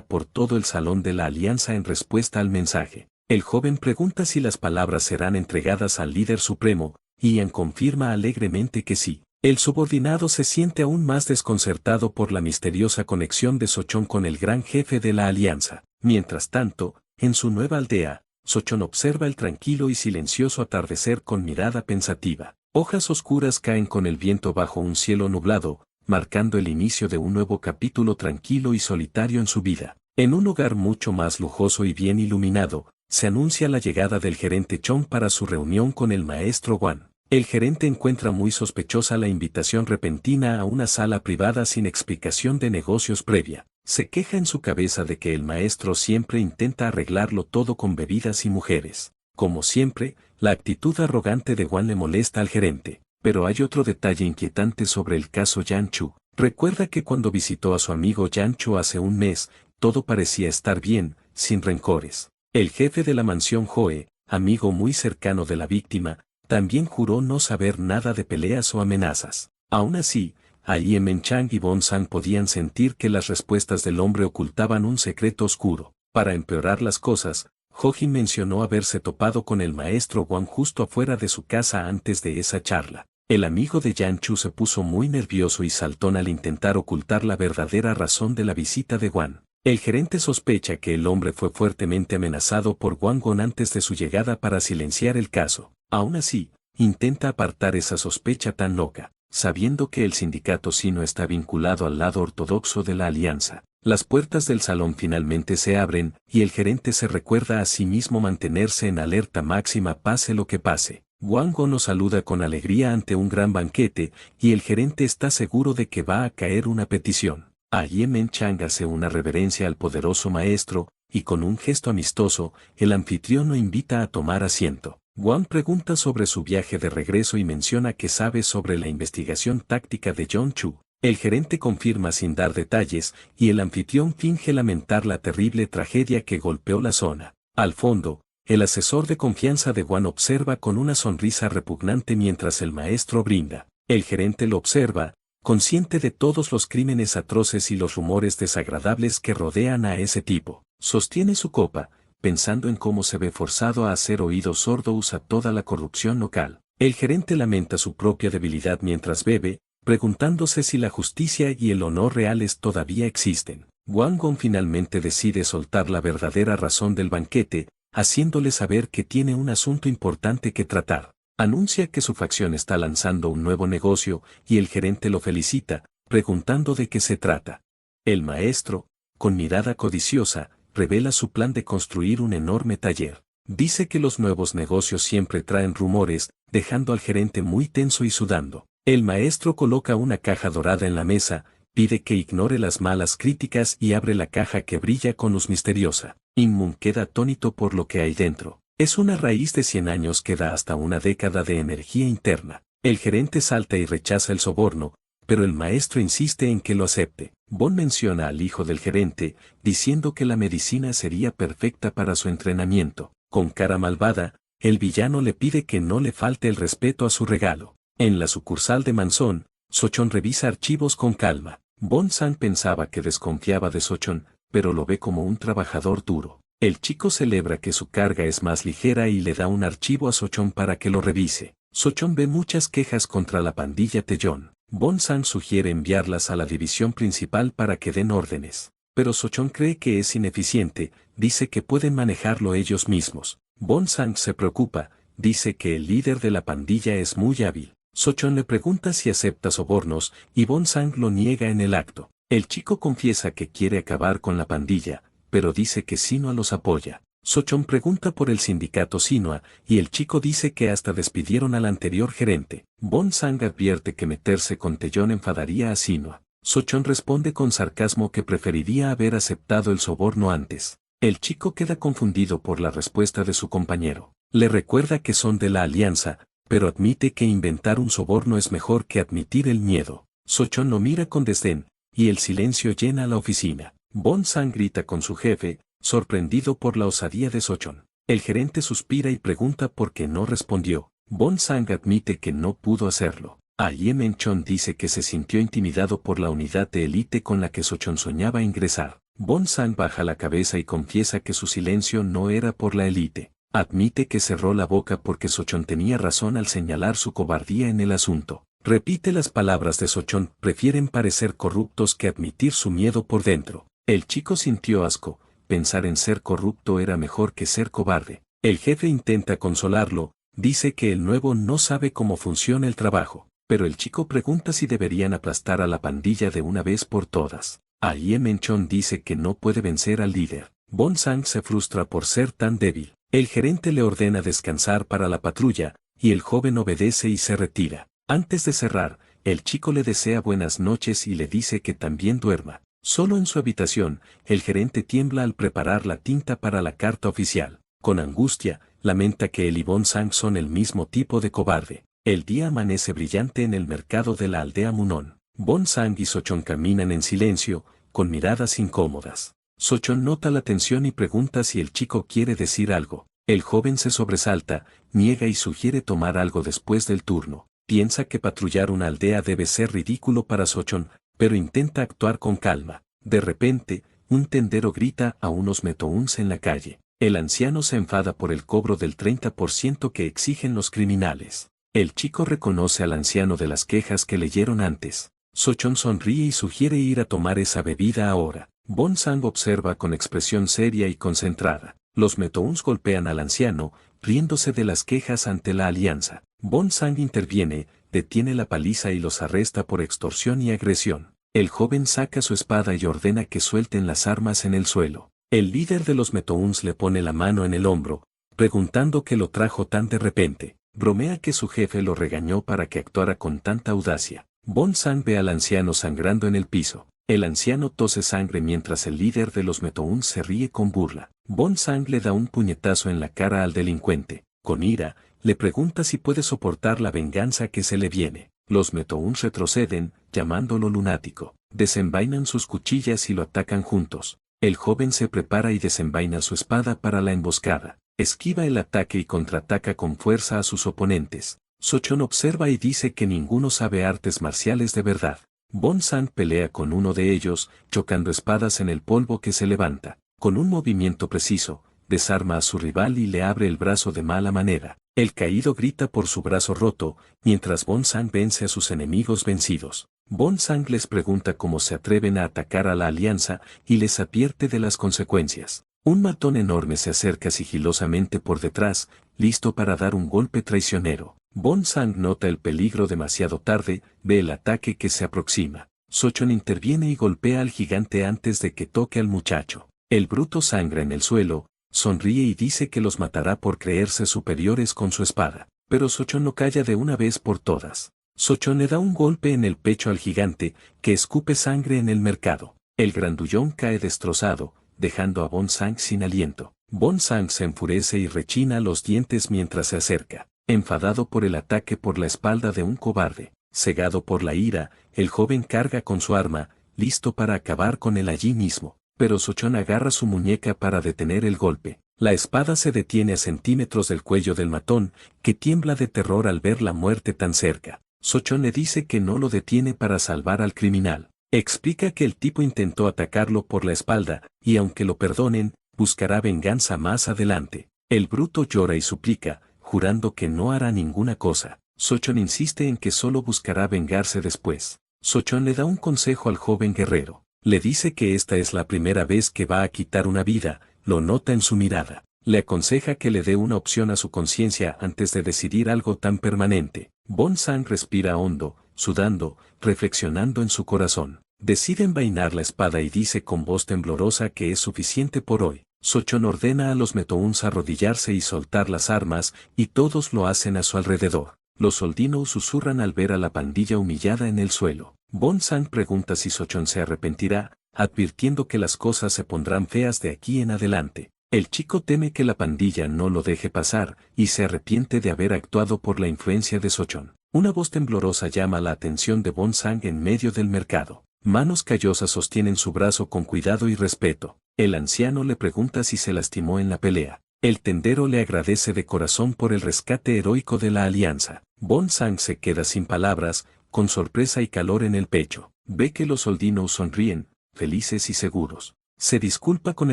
por todo el salón de la Alianza en respuesta al mensaje. El joven pregunta si las palabras serán entregadas al líder supremo, y Ian confirma alegremente que sí. El subordinado se siente aún más desconcertado por la misteriosa conexión de Sochón con el gran jefe de la Alianza. Mientras tanto, en su nueva aldea, Sochón observa el tranquilo y silencioso atardecer con mirada pensativa. Hojas oscuras caen con el viento bajo un cielo nublado, marcando el inicio de un nuevo capítulo tranquilo y solitario en su vida. En un hogar mucho más lujoso y bien iluminado, se anuncia la llegada del gerente Chong para su reunión con el maestro Wan. El gerente encuentra muy sospechosa la invitación repentina a una sala privada sin explicación de negocios previa. Se queja en su cabeza de que el maestro siempre intenta arreglarlo todo con bebidas y mujeres. Como siempre, la actitud arrogante de Wan le molesta al gerente. Pero hay otro detalle inquietante sobre el caso Yan Chu. Recuerda que cuando visitó a su amigo Yan Chu hace un mes, todo parecía estar bien, sin rencores. El jefe de la mansión Joe, amigo muy cercano de la víctima, también juró no saber nada de peleas o amenazas. Aún así, Ye Menchang y Bon Sang podían sentir que las respuestas del hombre ocultaban un secreto oscuro. Para empeorar las cosas, Ho Jin mencionó haberse topado con el maestro Wan justo afuera de su casa antes de esa charla. El amigo de Yan Chu se puso muy nervioso y saltón al intentar ocultar la verdadera razón de la visita de Wan. El gerente sospecha que el hombre fue fuertemente amenazado por Wang Gong antes de su llegada para silenciar el caso. Aún así, intenta apartar esa sospecha tan loca. Sabiendo que el sindicato Sino está vinculado al lado ortodoxo de la alianza, las puertas del salón finalmente se abren y el gerente se recuerda a sí mismo mantenerse en alerta máxima pase lo que pase. Wang Gong nos saluda con alegría ante un gran banquete y el gerente está seguro de que va a caer una petición. Ye Menchang hace una reverencia al poderoso maestro y con un gesto amistoso, el anfitrión lo invita a tomar asiento. Wang pregunta sobre su viaje de regreso y menciona que sabe sobre la investigación táctica de John Chu. El gerente confirma sin dar detalles, y el anfitrión finge lamentar la terrible tragedia que golpeó la zona. Al fondo, el asesor de confianza de Wang observa con una sonrisa repugnante mientras el maestro brinda. El gerente lo observa, consciente de todos los crímenes atroces y los rumores desagradables que rodean a ese tipo. Sostiene su copa, pensando en cómo se ve forzado a hacer oídos sordos a toda la corrupción local. El gerente lamenta su propia debilidad mientras bebe, preguntándose si la justicia y el honor reales todavía existen. Wang Gong finalmente decide soltar la verdadera razón del banquete, haciéndole saber que tiene un asunto importante que tratar. Anuncia que su facción está lanzando un nuevo negocio y el gerente lo felicita, preguntando de qué se trata. El maestro, con mirada codiciosa, revela su plan de construir un enorme taller. Dice que los nuevos negocios siempre traen rumores, dejando al gerente muy tenso y sudando. El maestro coloca una caja dorada en la mesa, pide que ignore las malas críticas y abre la caja que brilla con luz misteriosa. Inmun queda atónito por lo que hay dentro. Es una raíz de 100 años que da hasta una década de energía interna. El gerente salta y rechaza el soborno, pero el maestro insiste en que lo acepte. Bon menciona al hijo del gerente, diciendo que la medicina sería perfecta para su entrenamiento. Con cara malvada, el villano le pide que no le falte el respeto a su regalo. En la sucursal de Manzón, Sochón revisa archivos con calma. Bon Sang pensaba que desconfiaba de Sochón, pero lo ve como un trabajador duro. El chico celebra que su carga es más ligera y le da un archivo a Sochón para que lo revise. Sochón ve muchas quejas contra la pandilla Tellón. Bon Sang sugiere enviarlas a la división principal para que den órdenes. Pero Sochón cree que es ineficiente, dice que pueden manejarlo ellos mismos. Bon Sang se preocupa, dice que el líder de la pandilla es muy hábil. Sochón le pregunta si acepta sobornos y Bon Sang lo niega en el acto. El chico confiesa que quiere acabar con la pandilla, pero dice que Sinoa los apoya. Sochón pregunta por el sindicato Sinoa y el chico dice que hasta despidieron al anterior gerente. Bon Sang advierte que meterse con Tellón enfadaría a Sinoa. Sochón responde con sarcasmo que preferiría haber aceptado el soborno antes. El chico queda confundido por la respuesta de su compañero. Le recuerda que son de la alianza, pero admite que inventar un soborno es mejor que admitir el miedo. Sochón lo mira con desdén, y el silencio llena la oficina. Bon Sang grita con su jefe, sorprendido por la osadía de Sochón. El gerente suspira y pregunta por qué no respondió. Bong-sang admite que no pudo hacerlo. Ahye Menchon dice que se sintió intimidado por la unidad de élite con la que Sochon soñaba ingresar. Bong-sang baja la cabeza y confiesa que su silencio no era por la élite. Admite que cerró la boca porque Sochon tenía razón al señalar su cobardía en el asunto. Repite las palabras de Sochon: prefieren parecer corruptos que admitir su miedo por dentro. El chico sintió asco. Pensar en ser corrupto era mejor que ser cobarde. El jefe intenta consolarlo, dice que el nuevo no sabe cómo funciona el trabajo, pero el chico pregunta si deberían aplastar a la pandilla de una vez por todas. Ahye Menchon dice que no puede vencer al líder. Bong-sang se frustra por ser tan débil. El gerente le ordena descansar para la patrulla, y el joven obedece y se retira. Antes de cerrar, el chico le desea buenas noches y le dice que también duerma. Solo en su habitación, el gerente tiembla al preparar la tinta para la carta oficial. Con angustia, lamenta que él y Bong-sang son el mismo tipo de cobarde. El día amanece brillante en el mercado de la aldea Munon. Bong-sang y Sochon caminan en silencio, con miradas incómodas. Sochon nota la tensión y pregunta si el chico quiere decir algo. El joven se sobresalta, niega y sugiere tomar algo después del turno. Piensa que patrullar una aldea debe ser ridículo para Sochon, pero intenta actuar con calma. De repente, un tendero grita a unos metouns en la calle. El anciano se enfada por el cobro del 30% que exigen los criminales. El chico reconoce al anciano de las quejas que leyeron antes. Sochon sonríe y sugiere ir a tomar esa bebida ahora. Bong-sang observa con expresión seria y concentrada. Los metouns golpean al anciano, riéndose de las quejas ante la alianza. Bong-sang interviene, detiene la paliza y los arresta por extorsión y agresión. El joven saca su espada y ordena que suelten las armas en el suelo. El líder de los metouns le pone la mano en el hombro, preguntando qué lo trajo tan de repente. Bromea que su jefe lo regañó para que actuara con tanta audacia. Bong-sang ve al anciano sangrando en el piso. El anciano tose sangre mientras el líder de los metouns se ríe con burla. Bong-sang le da un puñetazo en la cara al delincuente. Con ira, le pregunta si puede soportar la venganza que se le viene. Los metouns retroceden, llamándolo lunático. Desenvainan sus cuchillas y lo atacan juntos. El joven se prepara y desenvaina su espada para la emboscada. Esquiva el ataque y contraataca con fuerza a sus oponentes. Sochon observa y dice que ninguno sabe artes marciales de verdad. Bong-sang pelea con uno de ellos, chocando espadas en el polvo que se levanta. Con un movimiento preciso, desarma a su rival y le abre el brazo de mala manera. El caído grita por su brazo roto, mientras Bong-sang vence a sus enemigos vencidos. Bong-sang les pregunta cómo se atreven a atacar a la alianza y les advierte de las consecuencias. Un matón enorme se acerca sigilosamente por detrás, listo para dar un golpe traicionero. Bong-sang nota el peligro demasiado tarde, ve el ataque que se aproxima. Sochon interviene y golpea al gigante antes de que toque al muchacho. El bruto sangra en el suelo, sonríe y dice que los matará por creerse superiores con su espada. Pero Sochon no calla de una vez por todas. Sochon le da un golpe en el pecho al gigante, que escupe sangre en el mercado. El grandullón cae destrozado, dejando a Bong-sang sin aliento. Bong-sang se enfurece y rechina los dientes mientras se acerca. Enfadado por el ataque por la espalda de un cobarde, cegado por la ira, el joven carga con su arma, listo para acabar con él allí mismo. Pero Sochon agarra su muñeca para detener el golpe. La espada se detiene a centímetros del cuello del matón, que tiembla de terror al ver la muerte tan cerca. Sochon le dice que no lo detiene para salvar al criminal. Explica que el tipo intentó atacarlo por la espalda, y aunque lo perdonen, buscará venganza más adelante. El bruto llora y suplica, jurando que no hará ninguna cosa. Sochon insiste en que solo buscará vengarse después. Sochon le da un consejo al joven guerrero. Le dice que esta es la primera vez que va a quitar una vida, lo nota en su mirada. Le aconseja que le dé una opción a su conciencia antes de decidir algo tan permanente. Bong-sang respira hondo, sudando, reflexionando en su corazón. Decide envainar la espada y dice con voz temblorosa que es suficiente por hoy. Sochon ordena a los metouns arrodillarse y soltar las armas, y todos lo hacen a su alrededor. Los soldinos susurran al ver a la pandilla humillada en el suelo. Bong-sang pregunta si Sochon se arrepentirá, advirtiendo que las cosas se pondrán feas de aquí en adelante. El chico teme que la pandilla no lo deje pasar, y se arrepiente de haber actuado por la influencia de Sochon. Una voz temblorosa llama la atención de Bong-sang en medio del mercado. Manos callosas sostienen su brazo con cuidado y respeto. El anciano le pregunta si se lastimó en la pelea. El tendero le agradece de corazón por el rescate heroico de la alianza. Bonsang se queda sin palabras, con sorpresa y calor en el pecho. Ve que los soldinos sonríen, felices y seguros. Se disculpa con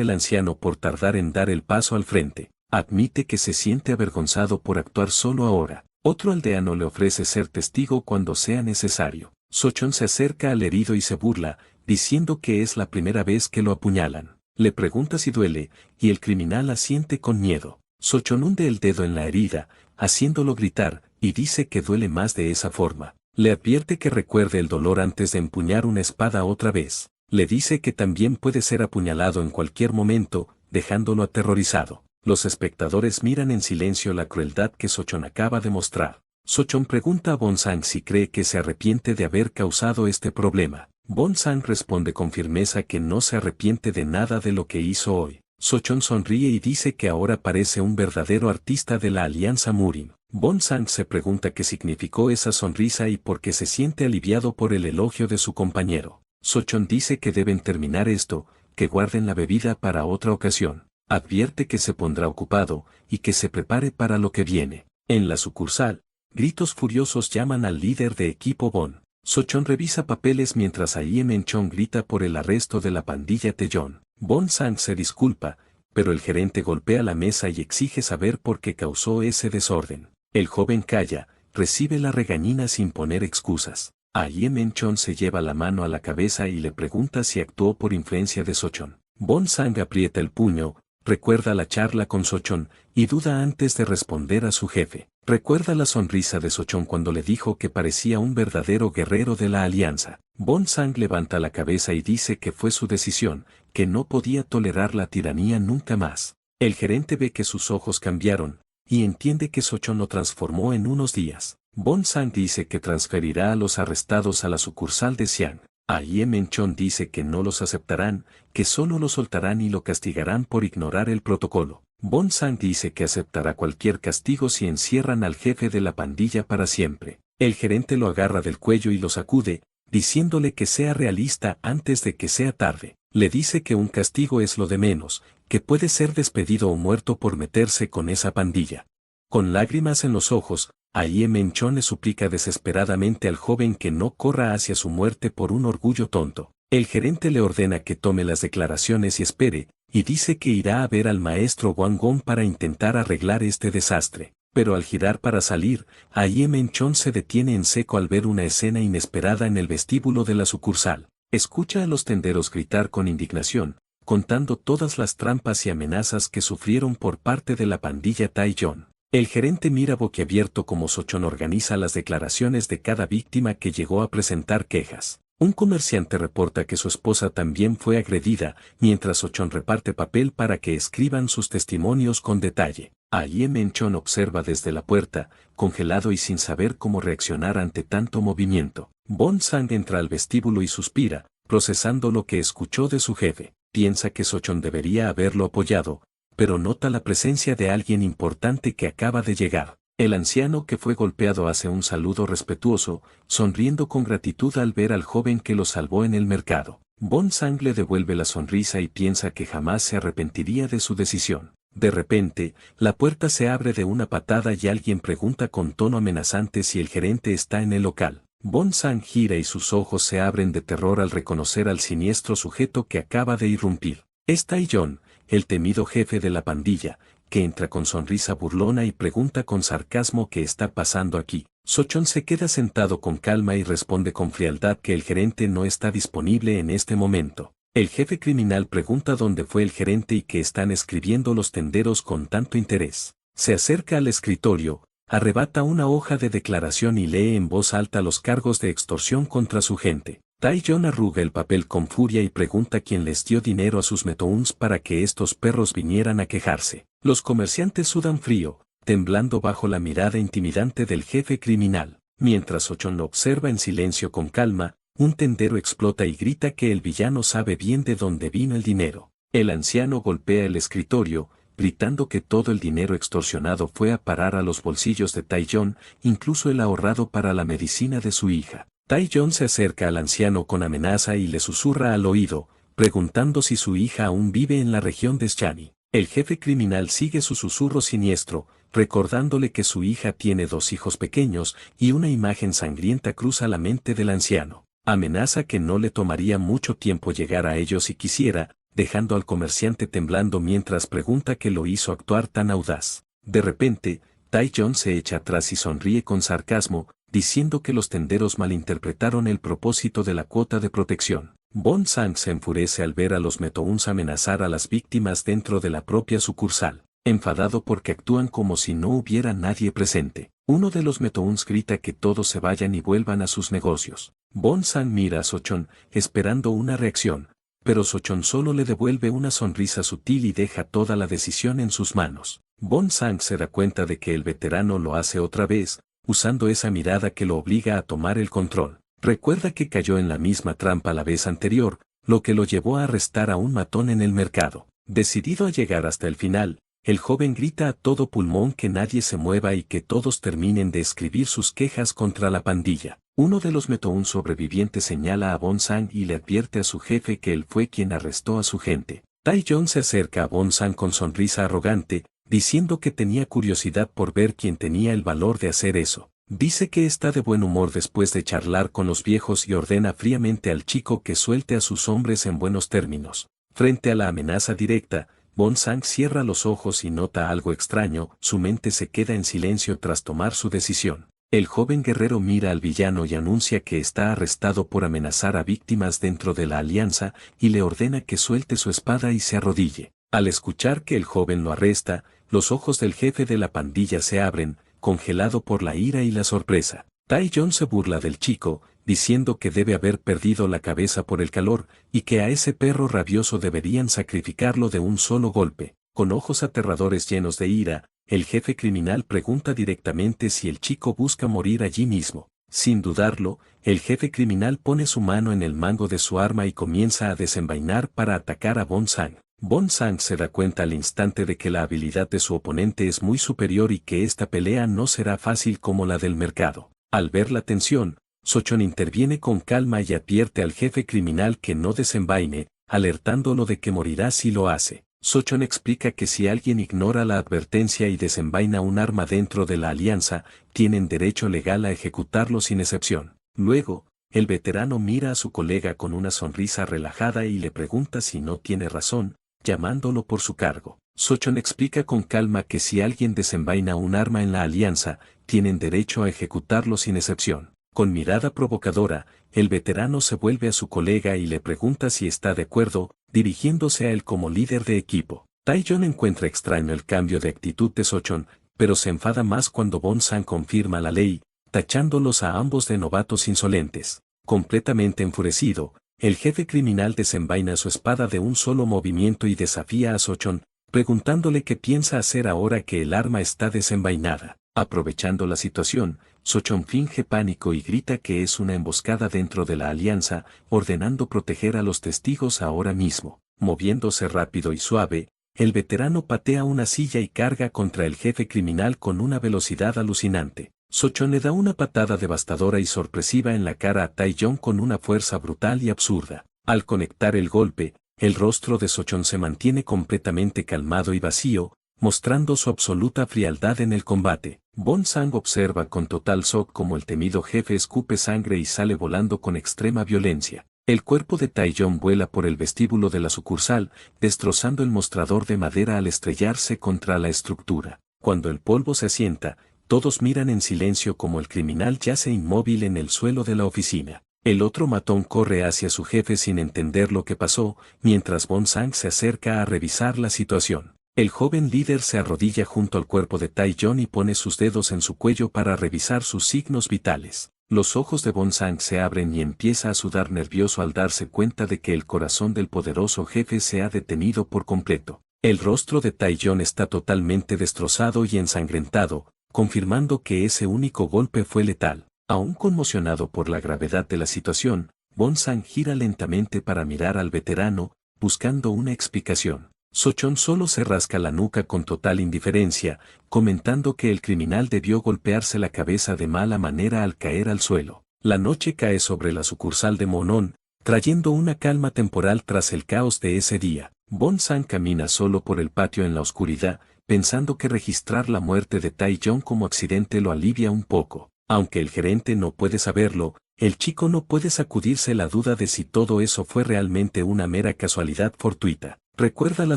el anciano por tardar en dar el paso al frente. Admite que se siente avergonzado por actuar solo ahora. Otro aldeano le ofrece ser testigo cuando sea necesario. Sochon se acerca al herido y se burla, diciendo que es la primera vez que lo apuñalan. Le pregunta si duele, y el criminal asiente con miedo. Sochon hunde el dedo en la herida, haciéndolo gritar, y dice que duele más de esa forma. Le advierte que recuerde el dolor antes de empuñar una espada otra vez. Le dice que también puede ser apuñalado en cualquier momento, dejándolo aterrorizado. Los espectadores miran en silencio la crueldad que Sochon acaba de mostrar. Sochon pregunta a Bonsang si cree que se arrepiente de haber causado este problema. Bonsang responde con firmeza que no se arrepiente de nada de lo que hizo hoy. Sochon sonríe y dice que ahora parece un verdadero artista de la Alianza Murin. Bonsang se pregunta qué significó esa sonrisa y por qué se siente aliviado por el elogio de su compañero. Sochon dice que deben terminar esto, que guarden la bebida para otra ocasión. Advierte que se pondrá ocupado, y que se prepare para lo que viene. En la sucursal, gritos furiosos llaman al líder de equipo Bon. Sochon revisa papeles mientras Aye Menchon grita por el arresto de la pandilla Taeyeon. Bonsang se disculpa, pero el gerente golpea la mesa y exige saber por qué causó ese desorden. El joven calla, recibe la regañina sin poner excusas. Aye Menchon se lleva la mano a la cabeza y le pregunta si actuó por influencia de Sochon. Bonsang aprieta el puño, recuerda la charla con Sochon, y duda antes de responder a su jefe. Recuerda la sonrisa de Sochon cuando le dijo que parecía un verdadero guerrero de la alianza. Bonsang levanta la cabeza y dice que fue su decisión, que no podía tolerar la tiranía nunca más. El gerente ve que sus ojos cambiaron, y entiende que Sochon lo transformó en unos días. Bonsang dice que transferirá a los arrestados a la sucursal de Xi'an. Aye Menchon dice que no los aceptarán, que solo lo soltarán y lo castigarán por ignorar el protocolo. Bonsang dice que aceptará cualquier castigo si encierran al jefe de la pandilla para siempre. El gerente lo agarra del cuello y lo sacude, diciéndole que sea realista antes de que sea tarde. Le dice que un castigo es lo de menos, que puede ser despedido o muerto por meterse con esa pandilla. Con lágrimas en los ojos, Aye Menchon le suplica desesperadamente al joven que no corra hacia su muerte por un orgullo tonto. El gerente le ordena que tome las declaraciones y espere, y dice que irá a ver al maestro Wang Gong para intentar arreglar este desastre. Pero al girar para salir, Aye Menchon se detiene en seco al ver una escena inesperada en el vestíbulo de la sucursal. Escucha a los tenderos gritar con indignación, contando todas las trampas y amenazas que sufrieron por parte de la pandilla Taeyeon. El gerente mira boquiabierto como Sochon organiza las declaraciones de cada víctima que llegó a presentar quejas. Un comerciante reporta que su esposa también fue agredida, mientras Sochon reparte papel para que escriban sus testimonios con detalle. Aye Menchon observa desde la puerta, congelado y sin saber cómo reaccionar ante tanto movimiento. Bonsang entra al vestíbulo y suspira, procesando lo que escuchó de su jefe. Piensa que Sochon debería haberlo apoyado, pero nota la presencia de alguien importante que acaba de llegar. El anciano que fue golpeado hace un saludo respetuoso, sonriendo con gratitud al ver al joven que lo salvó en el mercado. Bonsang le devuelve la sonrisa y piensa que jamás se arrepentiría de su decisión. De repente, la puerta se abre de una patada y alguien pregunta con tono amenazante si el gerente está en el local. Bonsang gira y sus ojos se abren de terror al reconocer al siniestro sujeto que acaba de irrumpir. Es Taeyeon, el temido jefe de la pandilla, que entra con sonrisa burlona y pregunta con sarcasmo qué está pasando aquí. Sochon se queda sentado con calma y responde con frialdad que el gerente no está disponible en este momento. El jefe criminal pregunta dónde fue el gerente y qué están escribiendo los tenderos con tanto interés. Se acerca al escritorio, arrebata una hoja de declaración y lee en voz alta los cargos de extorsión contra su gente. Taeyeon arruga el papel con furia y pregunta quién les dio dinero a sus metouns para que estos perros vinieran a quejarse. Los comerciantes sudan frío, temblando bajo la mirada intimidante del jefe criminal. Mientras Sochon lo observa en silencio con calma, un tendero explota y grita que el villano sabe bien de dónde vino el dinero. El anciano golpea el escritorio, gritando que todo el dinero extorsionado fue a parar a los bolsillos de Taeyeon, incluso el ahorrado para la medicina de su hija. Taeyeon se acerca al anciano con amenaza y le susurra al oído, preguntando si su hija aún vive en la región de Xi'an. El jefe criminal sigue su susurro siniestro, recordándole que su hija tiene 2 hijos pequeños y una imagen sangrienta cruza la mente del anciano. Amenaza que no le tomaría mucho tiempo llegar a ellos si quisiera, dejando al comerciante temblando mientras pregunta qué lo hizo actuar tan audaz. De repente, Tae-Jong se echa atrás y sonríe con sarcasmo, diciendo que los tenderos malinterpretaron el propósito de la cuota de protección. Bon-sang se enfurece al ver a los Metouns amenazar a las víctimas dentro de la propia sucursal, enfadado porque actúan como si no hubiera nadie presente. Uno de los Metouns grita que todos se vayan y vuelvan a sus negocios. Bon-sang mira a Sochon, esperando una reacción, pero Sochon solo le devuelve una sonrisa sutil y deja toda la decisión en sus manos. Bon-sang se da cuenta de que el veterano lo hace otra vez, usando esa mirada que lo obliga a tomar el control. Recuerda que cayó en la misma trampa la vez anterior, lo que lo llevó a arrestar a un matón en el mercado. Decidido a llegar hasta el final, el joven grita a todo pulmón que nadie se mueva y que todos terminen de escribir sus quejas contra la pandilla. Uno de los Metouns sobrevivientes señala a Bon-sang y le advierte a su jefe que él fue quien arrestó a su gente. Tae-Jong se acerca a Bon-sang con sonrisa arrogante, diciendo que tenía curiosidad por ver quién tenía el valor de hacer eso. Dice que está de buen humor después de charlar con los viejos y ordena fríamente al chico que suelte a sus hombres en buenos términos. Frente a la amenaza directa, Bon-sang cierra los ojos y nota algo extraño, su mente se queda en silencio tras tomar su decisión. El joven guerrero mira al villano y anuncia que está arrestado por amenazar a víctimas dentro de la alianza y le ordena que suelte su espada y se arrodille. Al escuchar que el joven lo arresta, los ojos del jefe de la pandilla se abren, congelado por la ira y la sorpresa. Tae-Jong se burla del chico, diciendo que debe haber perdido la cabeza por el calor, y que a ese perro rabioso deberían sacrificarlo de un solo golpe. Con ojos aterradores llenos de ira, el jefe criminal pregunta directamente si el chico busca morir allí mismo. Sin dudarlo, el jefe criminal pone su mano en el mango de su arma y comienza a desenvainar para atacar a Bon-sang. Bon-sang se da cuenta al instante de que la habilidad de su oponente es muy superior y que esta pelea no será fácil como la del mercado. Al ver la tensión, Sochon interviene con calma y advierte al jefe criminal que no desenvaine, alertándolo de que morirá si lo hace. Sochon explica que si alguien ignora la advertencia y desenvaina un arma dentro de la alianza, tienen derecho legal a ejecutarlo sin excepción. Luego, el veterano mira a su colega con una sonrisa relajada y le pregunta si no tiene razón, llamándolo por su cargo. Sochon explica con calma que si alguien desenvaina un arma en la alianza, tienen derecho a ejecutarlo sin excepción. Con mirada provocadora, el veterano se vuelve a su colega y le pregunta si está de acuerdo, dirigiéndose a él como líder de equipo. Tae-Jong encuentra extraño el cambio de actitud de Sochon, pero se enfada más cuando Bon-sang confirma la ley, tachándolos a ambos de novatos insolentes. Completamente enfurecido, el jefe criminal desenvaina su espada de un solo movimiento y desafía a Sochon, preguntándole qué piensa hacer ahora que el arma está desenvainada. Aprovechando la situación, Sochon finge pánico y grita que es una emboscada dentro de la alianza, ordenando proteger a los testigos ahora mismo. Moviéndose rápido y suave, el veterano patea una silla y carga contra el jefe criminal con una velocidad alucinante. Sochon le da una patada devastadora y sorpresiva en la cara a Tae-Jong con una fuerza brutal y absurda. Al conectar el golpe, el rostro de Sochon se mantiene completamente calmado y vacío, mostrando su absoluta frialdad en el combate. Bon-sang observa con total shock como el temido jefe escupe sangre y sale volando con extrema violencia. El cuerpo de Tae-Jong vuela por el vestíbulo de la sucursal, destrozando el mostrador de madera al estrellarse contra la estructura. Cuando el polvo se asienta, todos miran en silencio como el criminal yace inmóvil en el suelo de la oficina. El otro matón corre hacia su jefe sin entender lo que pasó, mientras Bon-sang se acerca a revisar la situación. El joven líder se arrodilla junto al cuerpo de Tae-Jong y pone sus dedos en su cuello para revisar sus signos vitales. Los ojos de Bon-sang se abren y empieza a sudar nervioso al darse cuenta de que el corazón del poderoso jefe se ha detenido por completo. El rostro de Tae-Jong está totalmente destrozado y ensangrentado, confirmando que ese único golpe fue letal. Aún conmocionado por la gravedad de la situación, Bon-sang gira lentamente para mirar al veterano, buscando una explicación. Sochon solo se rasca la nuca con total indiferencia, comentando que el criminal debió golpearse la cabeza de mala manera al caer al suelo. La noche cae sobre la sucursal de Monon, trayendo una calma temporal tras el caos de ese día. Bon-san camina solo por el patio en la oscuridad, pensando que registrar la muerte de Tae-jong como accidente lo alivia un poco. Aunque el gerente no puede saberlo, el chico no puede sacudirse la duda de si todo eso fue realmente una mera casualidad fortuita. Recuerda la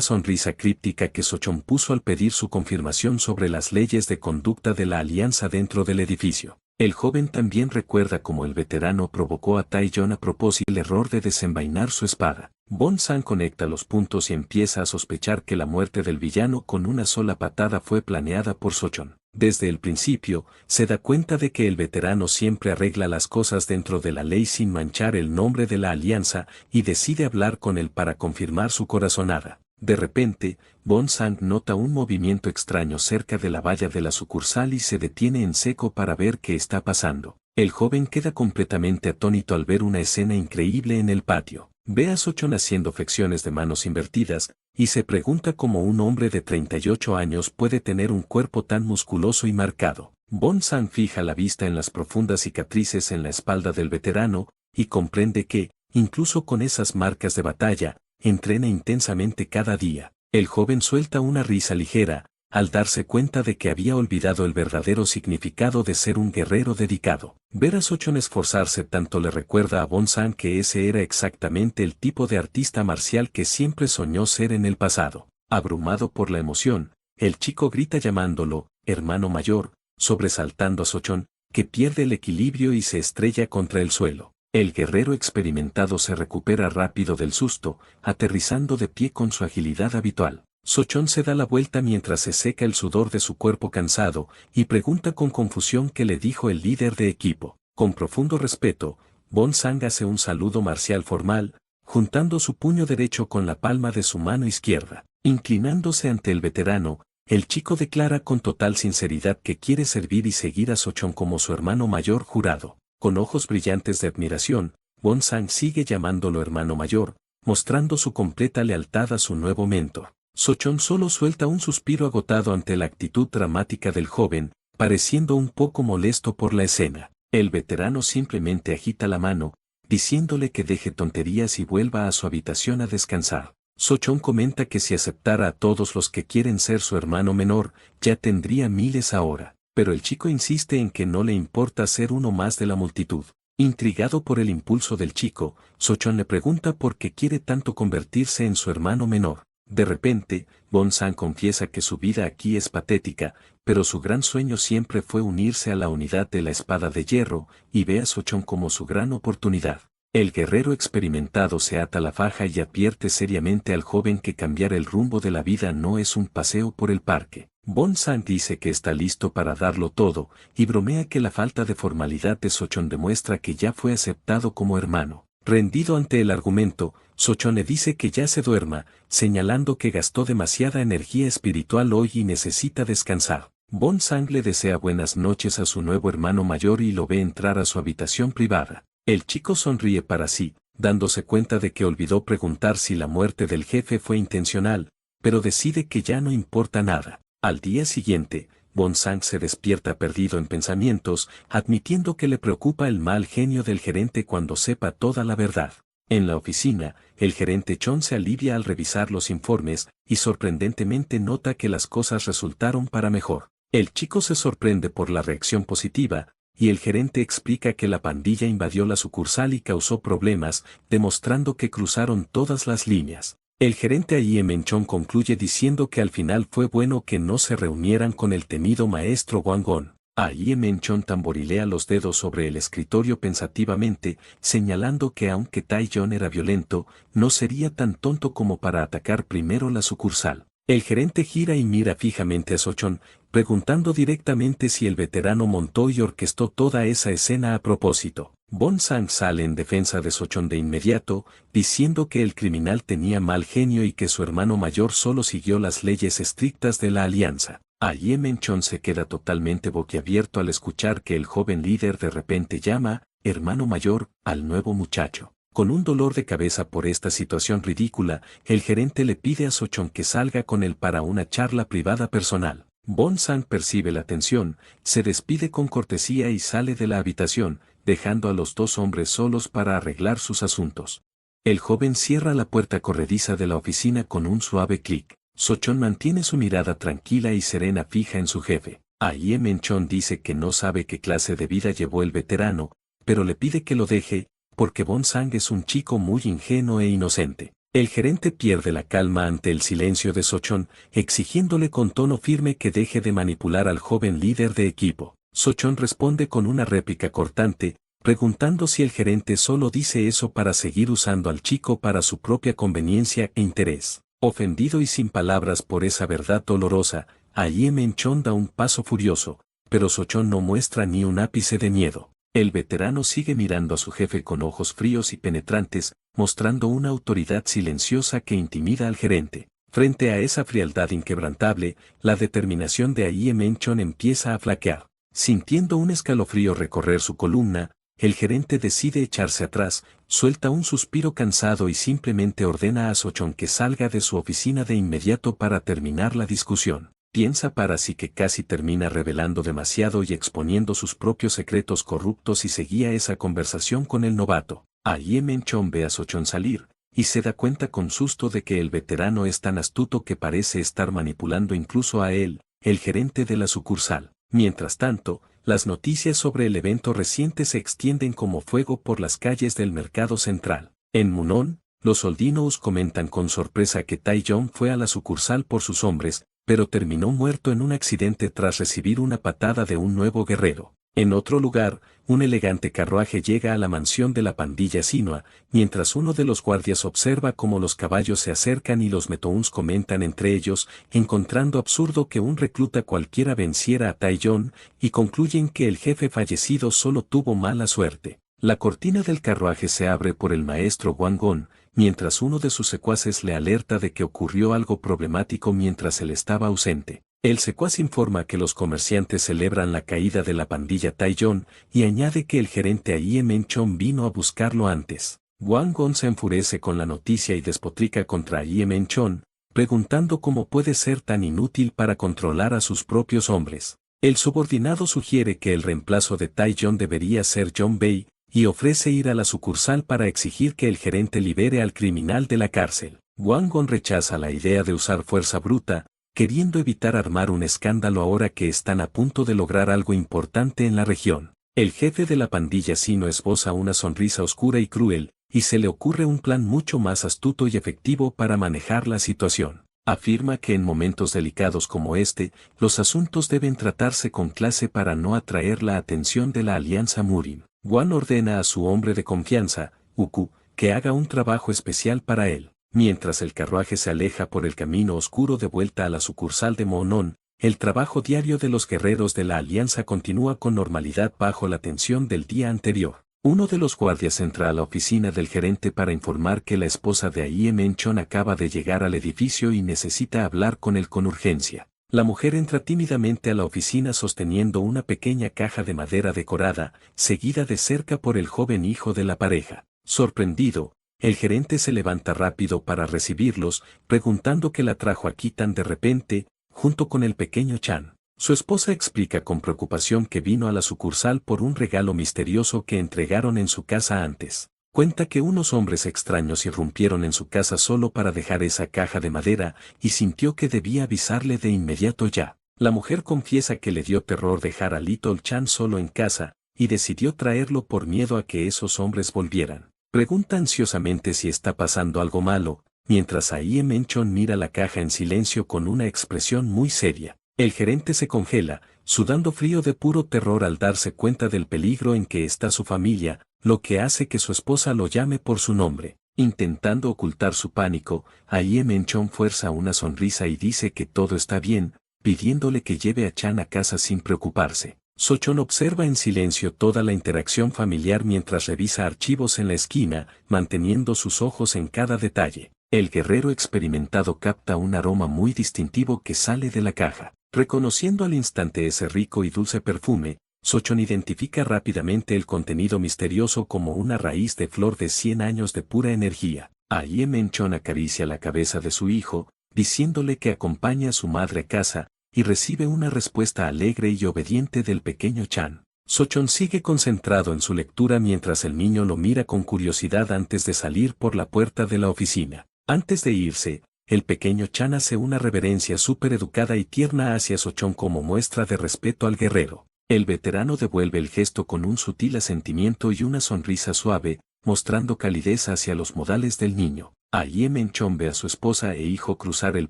sonrisa críptica que So-chon puso al pedir su confirmación sobre las leyes de conducta de la alianza dentro del edificio. El joven también recuerda cómo el veterano provocó a Tae-jong a propósito el error de desenvainar su espada. Bon-san conecta los puntos y empieza a sospechar que la muerte del villano con una sola patada fue planeada por So-chon. Desde el principio, se da cuenta de que el veterano siempre arregla las cosas dentro de la ley sin manchar el nombre de la alianza y decide hablar con él para confirmar su corazonada. De repente, Bon-san nota un movimiento extraño cerca de la valla de la sucursal y se detiene en seco para ver qué está pasando. El joven queda completamente atónito al ver una escena increíble en el patio. Ve a So-chon haciendo flexiones de manos invertidas, y se pregunta cómo un hombre de 38 años puede tener un cuerpo tan musculoso y marcado. Bon-san fija la vista en las profundas cicatrices en la espalda del veterano, y comprende que, incluso con esas marcas de batalla, entrena intensamente cada día. El joven suelta una risa ligera, al darse cuenta de que había olvidado el verdadero significado de ser un guerrero dedicado. Ver a So-chon esforzarse tanto le recuerda a Bon-san que ese era exactamente el tipo de artista marcial que siempre soñó ser en el pasado. Abrumado por la emoción, el chico grita llamándolo, hermano mayor, sobresaltando a So-chon, que pierde el equilibrio y se estrella contra el suelo. El guerrero experimentado se recupera rápido del susto, aterrizando de pie con su agilidad habitual. So-chon se da la vuelta mientras se seca el sudor de su cuerpo cansado, y pregunta con confusión qué le dijo el líder de equipo. Con profundo respeto, Bon-san hace un saludo marcial formal, juntando su puño derecho con la palma de su mano izquierda. Inclinándose ante el veterano, el chico declara con total sinceridad que quiere servir y seguir a So-chon como su hermano mayor jurado. Con ojos brillantes de admiración, Bon-san sigue llamándolo hermano mayor, mostrando su completa lealtad a su nuevo mentor. So-chon solo suelta un suspiro agotado ante la actitud dramática del joven, pareciendo un poco molesto por la escena. El veterano simplemente agita la mano, diciéndole que deje tonterías y vuelva a su habitación a descansar. So-chon comenta que si aceptara a todos los que quieren ser su hermano menor, ya tendría miles ahora. Pero el chico insiste en que no le importa ser uno más de la multitud. Intrigado por el impulso del chico, So-chon le pregunta por qué quiere tanto convertirse en su hermano menor. De repente, Bon-san confiesa que su vida aquí es patética, pero su gran sueño siempre fue unirse a la unidad de la espada de hierro, y ve a So-chon como su gran oportunidad. El guerrero experimentado se ata la faja y advierte seriamente al joven que cambiar el rumbo de la vida no es un paseo por el parque. Bon-san dice que está listo para darlo todo, y bromea que la falta de formalidad de So-chon demuestra que ya fue aceptado como hermano. Rendido ante el argumento, So-chon le dice que ya se duerma, señalando que gastó demasiada energía espiritual hoy y necesita descansar. Bon-san le desea buenas noches a su nuevo hermano mayor y lo ve entrar a su habitación privada. El chico sonríe para sí, dándose cuenta de que olvidó preguntar si la muerte del jefe fue intencional, pero decide que ya no importa nada. Al día siguiente, Bon-san se despierta perdido en pensamientos, admitiendo que le preocupa el mal genio del gerente cuando sepa toda la verdad. En la oficina, el gerente Chon se alivia al revisar los informes, y sorprendentemente nota que las cosas resultaron para mejor. El chico se sorprende por la reacción positiva, y el gerente explica que la pandilla invadió la sucursal y causó problemas, demostrando que cruzaron todas las líneas. El gerente Aye Menchon concluye diciendo que al final fue bueno que no se reunieran con el temido maestro Wang-gon. Aye Menchon tamborilea los dedos sobre el escritorio pensativamente, señalando que aunque Tae-jong era violento, no sería tan tonto como para atacar primero la sucursal. El gerente gira y mira fijamente a So-chon, preguntando directamente si el veterano montó y orquestó toda esa escena a propósito. Bon-san sale en defensa de So-chon de inmediato, diciendo que el criminal tenía mal genio y que su hermano mayor solo siguió las leyes estrictas de la alianza. Aye Menchon se queda totalmente boquiabierto al escuchar que el joven líder de repente llama, hermano mayor, al nuevo muchacho. Con un dolor de cabeza por esta situación ridícula, el gerente le pide a So-chon que salga con él para una charla privada personal. Bon-san percibe la tensión, se despide con cortesía y sale de la habitación, dejando a los dos hombres solos para arreglar sus asuntos. El joven cierra la puerta corrediza de la oficina con un suave clic. Sochon mantiene su mirada tranquila y serena fija en su jefe. Ahí Menchon dice que no sabe qué clase de vida llevó el veterano, pero le pide que lo deje, porque Bonsang es un chico muy ingenuo e inocente. El gerente pierde la calma ante el silencio de Sochon, exigiéndole con tono firme que deje de manipular al joven líder de equipo. Sochon responde con una réplica cortante, preguntando si el gerente solo dice eso para seguir usando al chico para su propia conveniencia e interés. Ofendido y sin palabras por esa verdad dolorosa, Ahí Menchon da un paso furioso, pero Sochon no muestra ni un ápice de miedo. El veterano sigue mirando a su jefe con ojos fríos y penetrantes, mostrando una autoridad silenciosa que intimida al gerente. Frente a esa frialdad inquebrantable, la determinación de Ahí Menchon empieza a flaquear. Sintiendo un escalofrío recorrer su columna, el gerente decide echarse atrás, suelta un suspiro cansado y simplemente ordena a Sochon que salga de su oficina de inmediato para terminar la discusión. Piensa para sí que casi termina revelando demasiado y exponiendo sus propios secretos corruptos y seguía esa conversación con el novato. Ahí Menchon ve a Sochon salir, y se da cuenta con susto de que el veterano es tan astuto que parece estar manipulando incluso a él, el gerente de la sucursal. Mientras tanto, las noticias sobre el evento reciente se extienden como fuego por las calles del mercado central. En Munon, los Oldinous comentan con sorpresa que Taeyong fue a la sucursal por sus hombres, pero terminó muerto en un accidente tras recibir una patada de un nuevo guerrero. En otro lugar, un elegante carruaje llega a la mansión de la pandilla Sinua, mientras uno de los guardias observa cómo los caballos se acercan y los Metouns comentan entre ellos, encontrando absurdo que un recluta cualquiera venciera a Taeyong, y concluyen que el jefe fallecido solo tuvo mala suerte. La cortina del carruaje se abre por el maestro Wang Gon, mientras uno de sus secuaces le alerta de que ocurrió algo problemático mientras él estaba ausente. El secuaz informa que los comerciantes celebran la caída de la pandilla Taeyong y añade que el gerente Ahí Menchon vino a buscarlo antes. Wang Gon se enfurece con la noticia y despotrica contra Ahí Menchon, preguntando cómo puede ser tan inútil para controlar a sus propios hombres. El subordinado sugiere que el reemplazo de Taeyong debería ser John Bei, y ofrece ir a la sucursal para exigir que el gerente libere al criminal de la cárcel. Wang Gon rechaza la idea de usar fuerza bruta, queriendo evitar armar un escándalo ahora que están a punto de lograr algo importante en la región. El jefe de la pandilla Sino esboza una sonrisa oscura y cruel, y se le ocurre un plan mucho más astuto y efectivo para manejar la situación. Afirma que en momentos delicados como este, los asuntos deben tratarse con clase para no atraer la atención de la Alianza Murin. Wang ordena a su hombre de confianza, Uku, que haga un trabajo especial para él. Mientras el carruaje se aleja por el camino oscuro de vuelta a la sucursal de Monon, el trabajo diario de los guerreros de la Alianza continúa con normalidad bajo la tensión del día anterior. Uno de los guardias entra a la oficina del gerente para informar que la esposa de Ahí Menchon acaba de llegar al edificio y necesita hablar con él con urgencia. La mujer entra tímidamente a la oficina sosteniendo una pequeña caja de madera decorada, seguida de cerca por el joven hijo de la pareja. Sorprendido, el gerente se levanta rápido para recibirlos, preguntando qué la trajo aquí tan de repente, junto con el pequeño Chan. Su esposa explica con preocupación que vino a la sucursal por un regalo misterioso que entregaron en su casa antes. Cuenta que unos hombres extraños irrumpieron en su casa solo para dejar esa caja de madera, y sintió que debía avisarle de inmediato ya. La mujer confiesa que le dio terror dejar a Little Chan solo en casa, y decidió traerlo por miedo a que esos hombres volvieran. Pregunta ansiosamente si está pasando algo malo, mientras Ahí Menchon mira la caja en silencio con una expresión muy seria. El gerente se congela, sudando frío de puro terror al darse cuenta del peligro en que está su familia, lo que hace que su esposa lo llame por su nombre. Intentando ocultar su pánico, Ahí Menchon fuerza una sonrisa y dice que todo está bien, pidiéndole que lleve a Chan a casa sin preocuparse. Sochon observa en silencio toda la interacción familiar mientras revisa archivos en la esquina, manteniendo sus ojos en cada detalle. El guerrero experimentado capta un aroma muy distintivo que sale de la caja. Reconociendo al instante ese rico y dulce perfume, Sochon identifica rápidamente el contenido misterioso como una raíz de flor de 100 años de pura energía. Ahí Menchon acaricia la cabeza de su hijo, diciéndole que acompaña a su madre a casa, y recibe una respuesta alegre y obediente del pequeño Chan. Sochon sigue concentrado en su lectura mientras el niño lo mira con curiosidad antes de salir por la puerta de la oficina. Antes de irse, el pequeño Chan hace una reverencia súper educada y tierna hacia Sochon como muestra de respeto al guerrero. El veterano devuelve el gesto con un sutil asentimiento y una sonrisa suave, mostrando calidez hacia los modales del niño. Ahí Menchon ve a su esposa e hijo cruzar el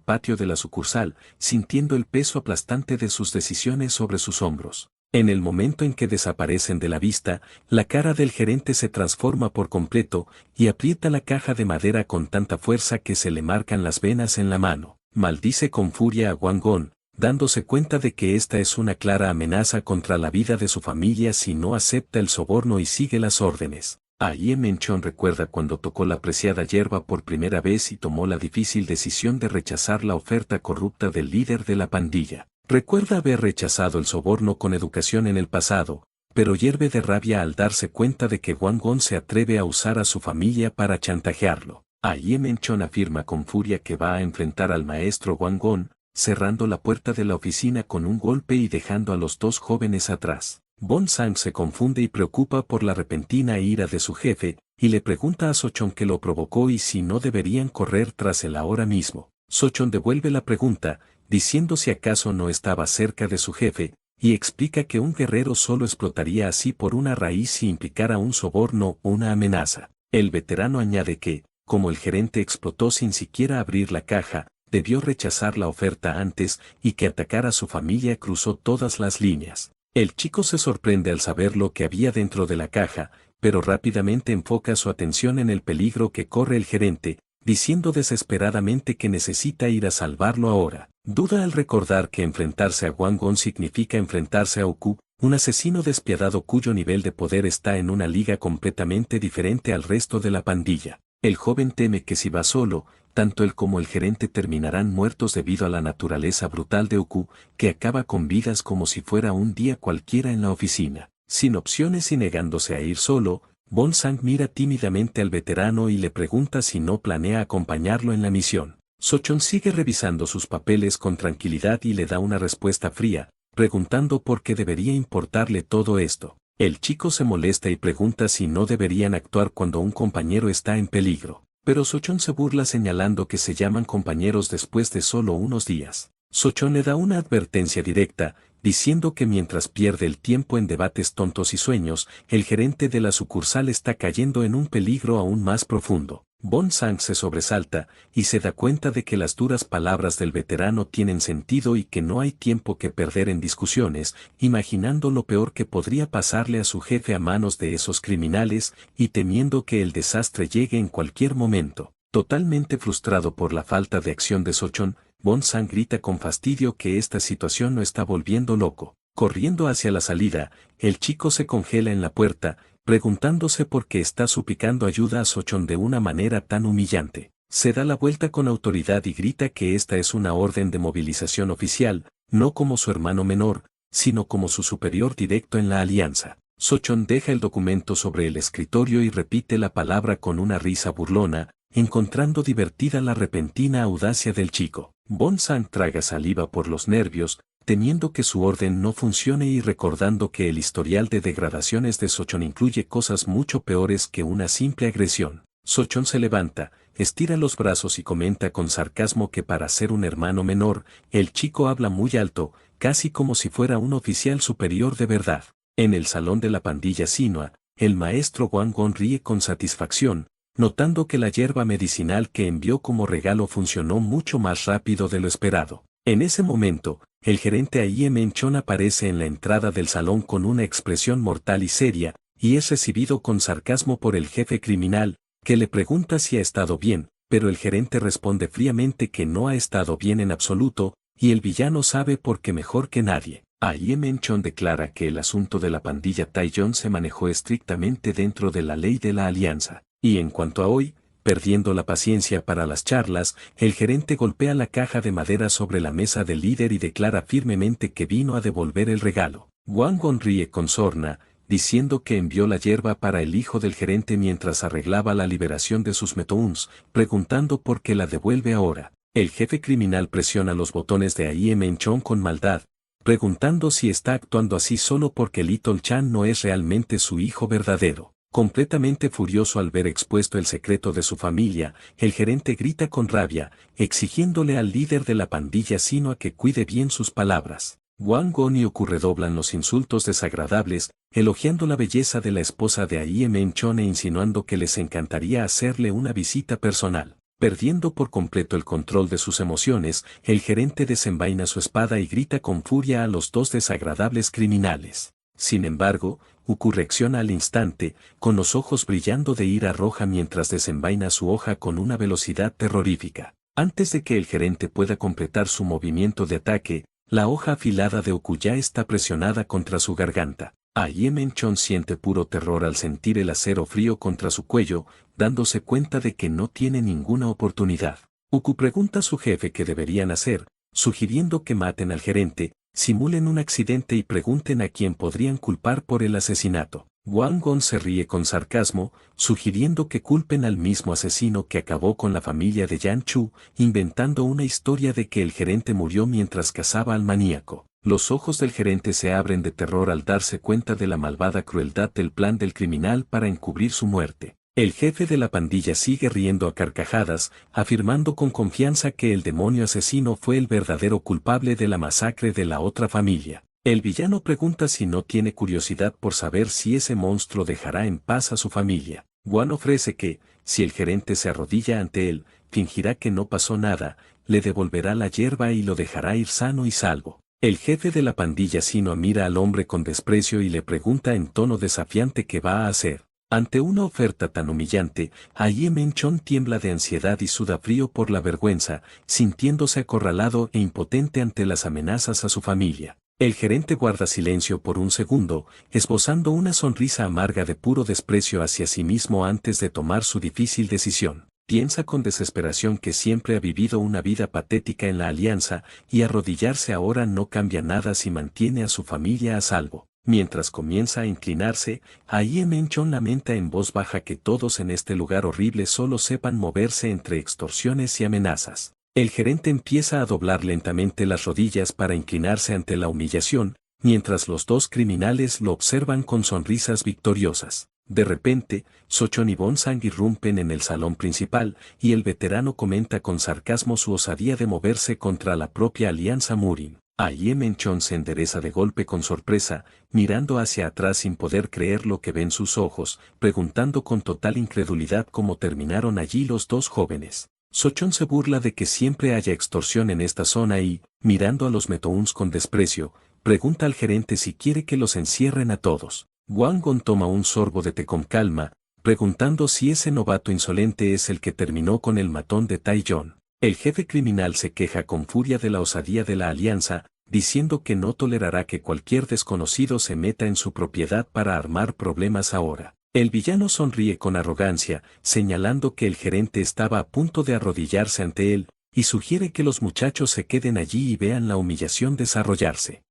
patio de la sucursal, sintiendo el peso aplastante de sus decisiones sobre sus hombros. En el momento en que desaparecen de la vista, la cara del gerente se transforma por completo y aprieta la caja de madera con tanta fuerza que se le marcan las venas en la mano. Maldice con furia a Wang Gon, dándose cuenta de que esta es una clara amenaza contra la vida de su familia si no acepta el soborno y sigue las órdenes. Ahí Menchon recuerda cuando tocó la preciada hierba por primera vez y tomó la difícil decisión de rechazar la oferta corrupta del líder de la pandilla. Recuerda haber rechazado el soborno con educación en el pasado, pero hierve de rabia al darse cuenta de que Wang Gon se atreve a usar a su familia para chantajearlo. Ahí Menchon afirma con furia que va a enfrentar al maestro Wang Gon, cerrando la puerta de la oficina con un golpe y dejando a los dos jóvenes atrás. Bon Sang se confunde y preocupa por la repentina ira de su jefe, y le pregunta a Sochon qué lo provocó y si no deberían correr tras él ahora mismo. Sochon devuelve la pregunta, diciendo si acaso no estaba cerca de su jefe, y explica que un guerrero solo explotaría así por una raíz si implicara un soborno o una amenaza. El veterano añade que, como el gerente explotó sin siquiera abrir la caja, debió rechazar la oferta antes y que atacar a su familia cruzó todas las líneas. El chico se sorprende al saber lo que había dentro de la caja, pero rápidamente enfoca su atención en el peligro que corre el gerente, diciendo desesperadamente que necesita ir a salvarlo ahora. Duda al recordar que enfrentarse a Wang Gon significa enfrentarse a Oku, un asesino despiadado cuyo nivel de poder está en una liga completamente diferente al resto de la pandilla. El joven teme que si va solo, tanto él como el gerente terminarán muertos debido a la naturaleza brutal de Oku, que acaba con vidas como si fuera un día cualquiera en la oficina. Sin opciones y negándose a ir solo, Bon Sang mira tímidamente al veterano y le pregunta si no planea acompañarlo en la misión. Sochon sigue revisando sus papeles con tranquilidad y le da una respuesta fría, preguntando por qué debería importarle todo esto. El chico se molesta y pregunta si no deberían actuar cuando un compañero está en peligro. Pero Sochon se burla señalando que se llaman compañeros después de solo unos días. Sochon le da una advertencia directa, diciendo que mientras pierde el tiempo en debates tontos y sueños, el gerente de la sucursal está cayendo en un peligro aún más profundo. Bon Sang se sobresalta, y se da cuenta de que las duras palabras del veterano tienen sentido y que no hay tiempo que perder en discusiones, imaginando lo peor que podría pasarle a su jefe a manos de esos criminales, y temiendo que el desastre llegue en cualquier momento. Totalmente frustrado por la falta de acción de Sochon, Bon Sang grita con fastidio que esta situación lo está volviendo loco. Corriendo hacia la salida, el chico se congela en la puerta, preguntándose por qué está suplicando ayuda a Sochon de una manera tan humillante. Se da la vuelta con autoridad y grita que esta es una orden de movilización oficial, no como su hermano menor, sino como su superior directo en la alianza. Sochon deja el documento sobre el escritorio y repite la palabra con una risa burlona, encontrando divertida la repentina audacia del chico. Bon Sang traga saliva por los nervios, temiendo que su orden no funcione y recordando que el historial de degradaciones de Sochon incluye cosas mucho peores que una simple agresión. Sochon se levanta, estira los brazos y comenta con sarcasmo que para ser un hermano menor, el chico habla muy alto, casi como si fuera un oficial superior de verdad. En el salón de la pandilla Sinua, el maestro Wang Gon ríe con satisfacción, notando que la hierba medicinal que envió como regalo funcionó mucho más rápido de lo esperado. En ese momento, el gerente Aie Menchon aparece en la entrada del salón con una expresión mortal y seria, y es recibido con sarcasmo por el jefe criminal, que le pregunta si ha estado bien, pero el gerente responde fríamente que no ha estado bien en absoluto, y el villano sabe por qué mejor que nadie. Aie Menchon declara que el asunto de la pandilla Taiyong se manejó estrictamente dentro de la ley de la alianza, y en cuanto a hoy, perdiendo la paciencia para las charlas, el gerente golpea la caja de madera sobre la mesa del líder y declara firmemente que vino a devolver el regalo. Wang Gon ríe con sorna, diciendo que envió la hierba para el hijo del gerente mientras arreglaba la liberación de sus metouns, preguntando por qué la devuelve ahora. El jefe criminal presiona los botones de Aie Menchon con maldad, preguntando si está actuando así solo porque Little Chan no es realmente su hijo verdadero. Completamente furioso al ver expuesto el secreto de su familia, el gerente grita con rabia, exigiéndole al líder de la pandilla Sino a que cuide bien sus palabras. Wang Gon y Oku redoblan los insultos desagradables, elogiando la belleza de la esposa de Aie Menchon e insinuando que les encantaría hacerle una visita personal. Perdiendo por completo el control de sus emociones, el gerente desenvaina su espada y grita con furia a los dos desagradables criminales. Sin embargo, Uku reacciona al instante, con los ojos brillando de ira roja mientras desenvaina su hoja con una velocidad terrorífica. Antes de que el gerente pueda completar su movimiento de ataque, la hoja afilada de Uku ya está presionada contra su garganta. Aie Menchon siente puro terror al sentir el acero frío contra su cuello, dándose cuenta de que no tiene ninguna oportunidad. Uku pregunta a su jefe qué deberían hacer, sugiriendo que maten al gerente, simulen un accidente y pregunten a quién podrían culpar por el asesinato. Wang Gon se ríe con sarcasmo, sugiriendo que culpen al mismo asesino que acabó con la familia de Yan Chu, inventando una historia de que el gerente murió mientras cazaba al maníaco. Los ojos del gerente se abren de terror al darse cuenta de la malvada crueldad del plan del criminal para encubrir su muerte. El jefe de la pandilla sigue riendo a carcajadas, afirmando con confianza que el demonio asesino fue el verdadero culpable de la masacre de la otra familia. El villano pregunta si no tiene curiosidad por saber si ese monstruo dejará en paz a su familia. Wan ofrece que, si el gerente se arrodilla ante él, fingirá que no pasó nada, le devolverá la hierba y lo dejará ir sano y salvo. El jefe de la pandilla Sino mira al hombre con desprecio y le pregunta en tono desafiante qué va a hacer. Ante una oferta tan humillante, Aie Menchon tiembla de ansiedad y suda frío por la vergüenza, sintiéndose acorralado e impotente ante las amenazas a su familia. El gerente guarda silencio por un segundo, esbozando una sonrisa amarga de puro desprecio hacia sí mismo antes de tomar su difícil decisión. Piensa con desesperación que siempre ha vivido una vida patética en la alianza, y arrodillarse ahora no cambia nada si mantiene a su familia a salvo. Mientras comienza a inclinarse, Aie Menchon lamenta en voz baja que todos en este lugar horrible solo sepan moverse entre extorsiones y amenazas. El gerente empieza a doblar lentamente las rodillas para inclinarse ante la humillación, mientras los dos criminales lo observan con sonrisas victoriosas. De repente, Sochon y Bonsang irrumpen en el salón principal, y el veterano comenta con sarcasmo su osadía de moverse contra la propia alianza Murin. Aie Menchon se endereza de golpe con sorpresa, mirando hacia atrás sin poder creer lo que ven sus ojos, preguntando con total incredulidad cómo terminaron allí los dos jóvenes. Sochon se burla de que siempre haya extorsión en esta zona y, mirando a los Metouns con desprecio, pregunta al gerente si quiere que los encierren a todos. Wang Gon toma un sorbo de té con calma, preguntando si ese novato insolente es el que terminó con el matón de Tai Yon. El jefe criminal se queja con furia de la osadía de la alianza, diciendo que no tolerará que cualquier desconocido se meta en su propiedad para armar problemas ahora. El villano sonríe con arrogancia, señalando que el gerente estaba a punto de arrodillarse ante él, y sugiere que los muchachos se queden allí y vean la humillación desarrollarse.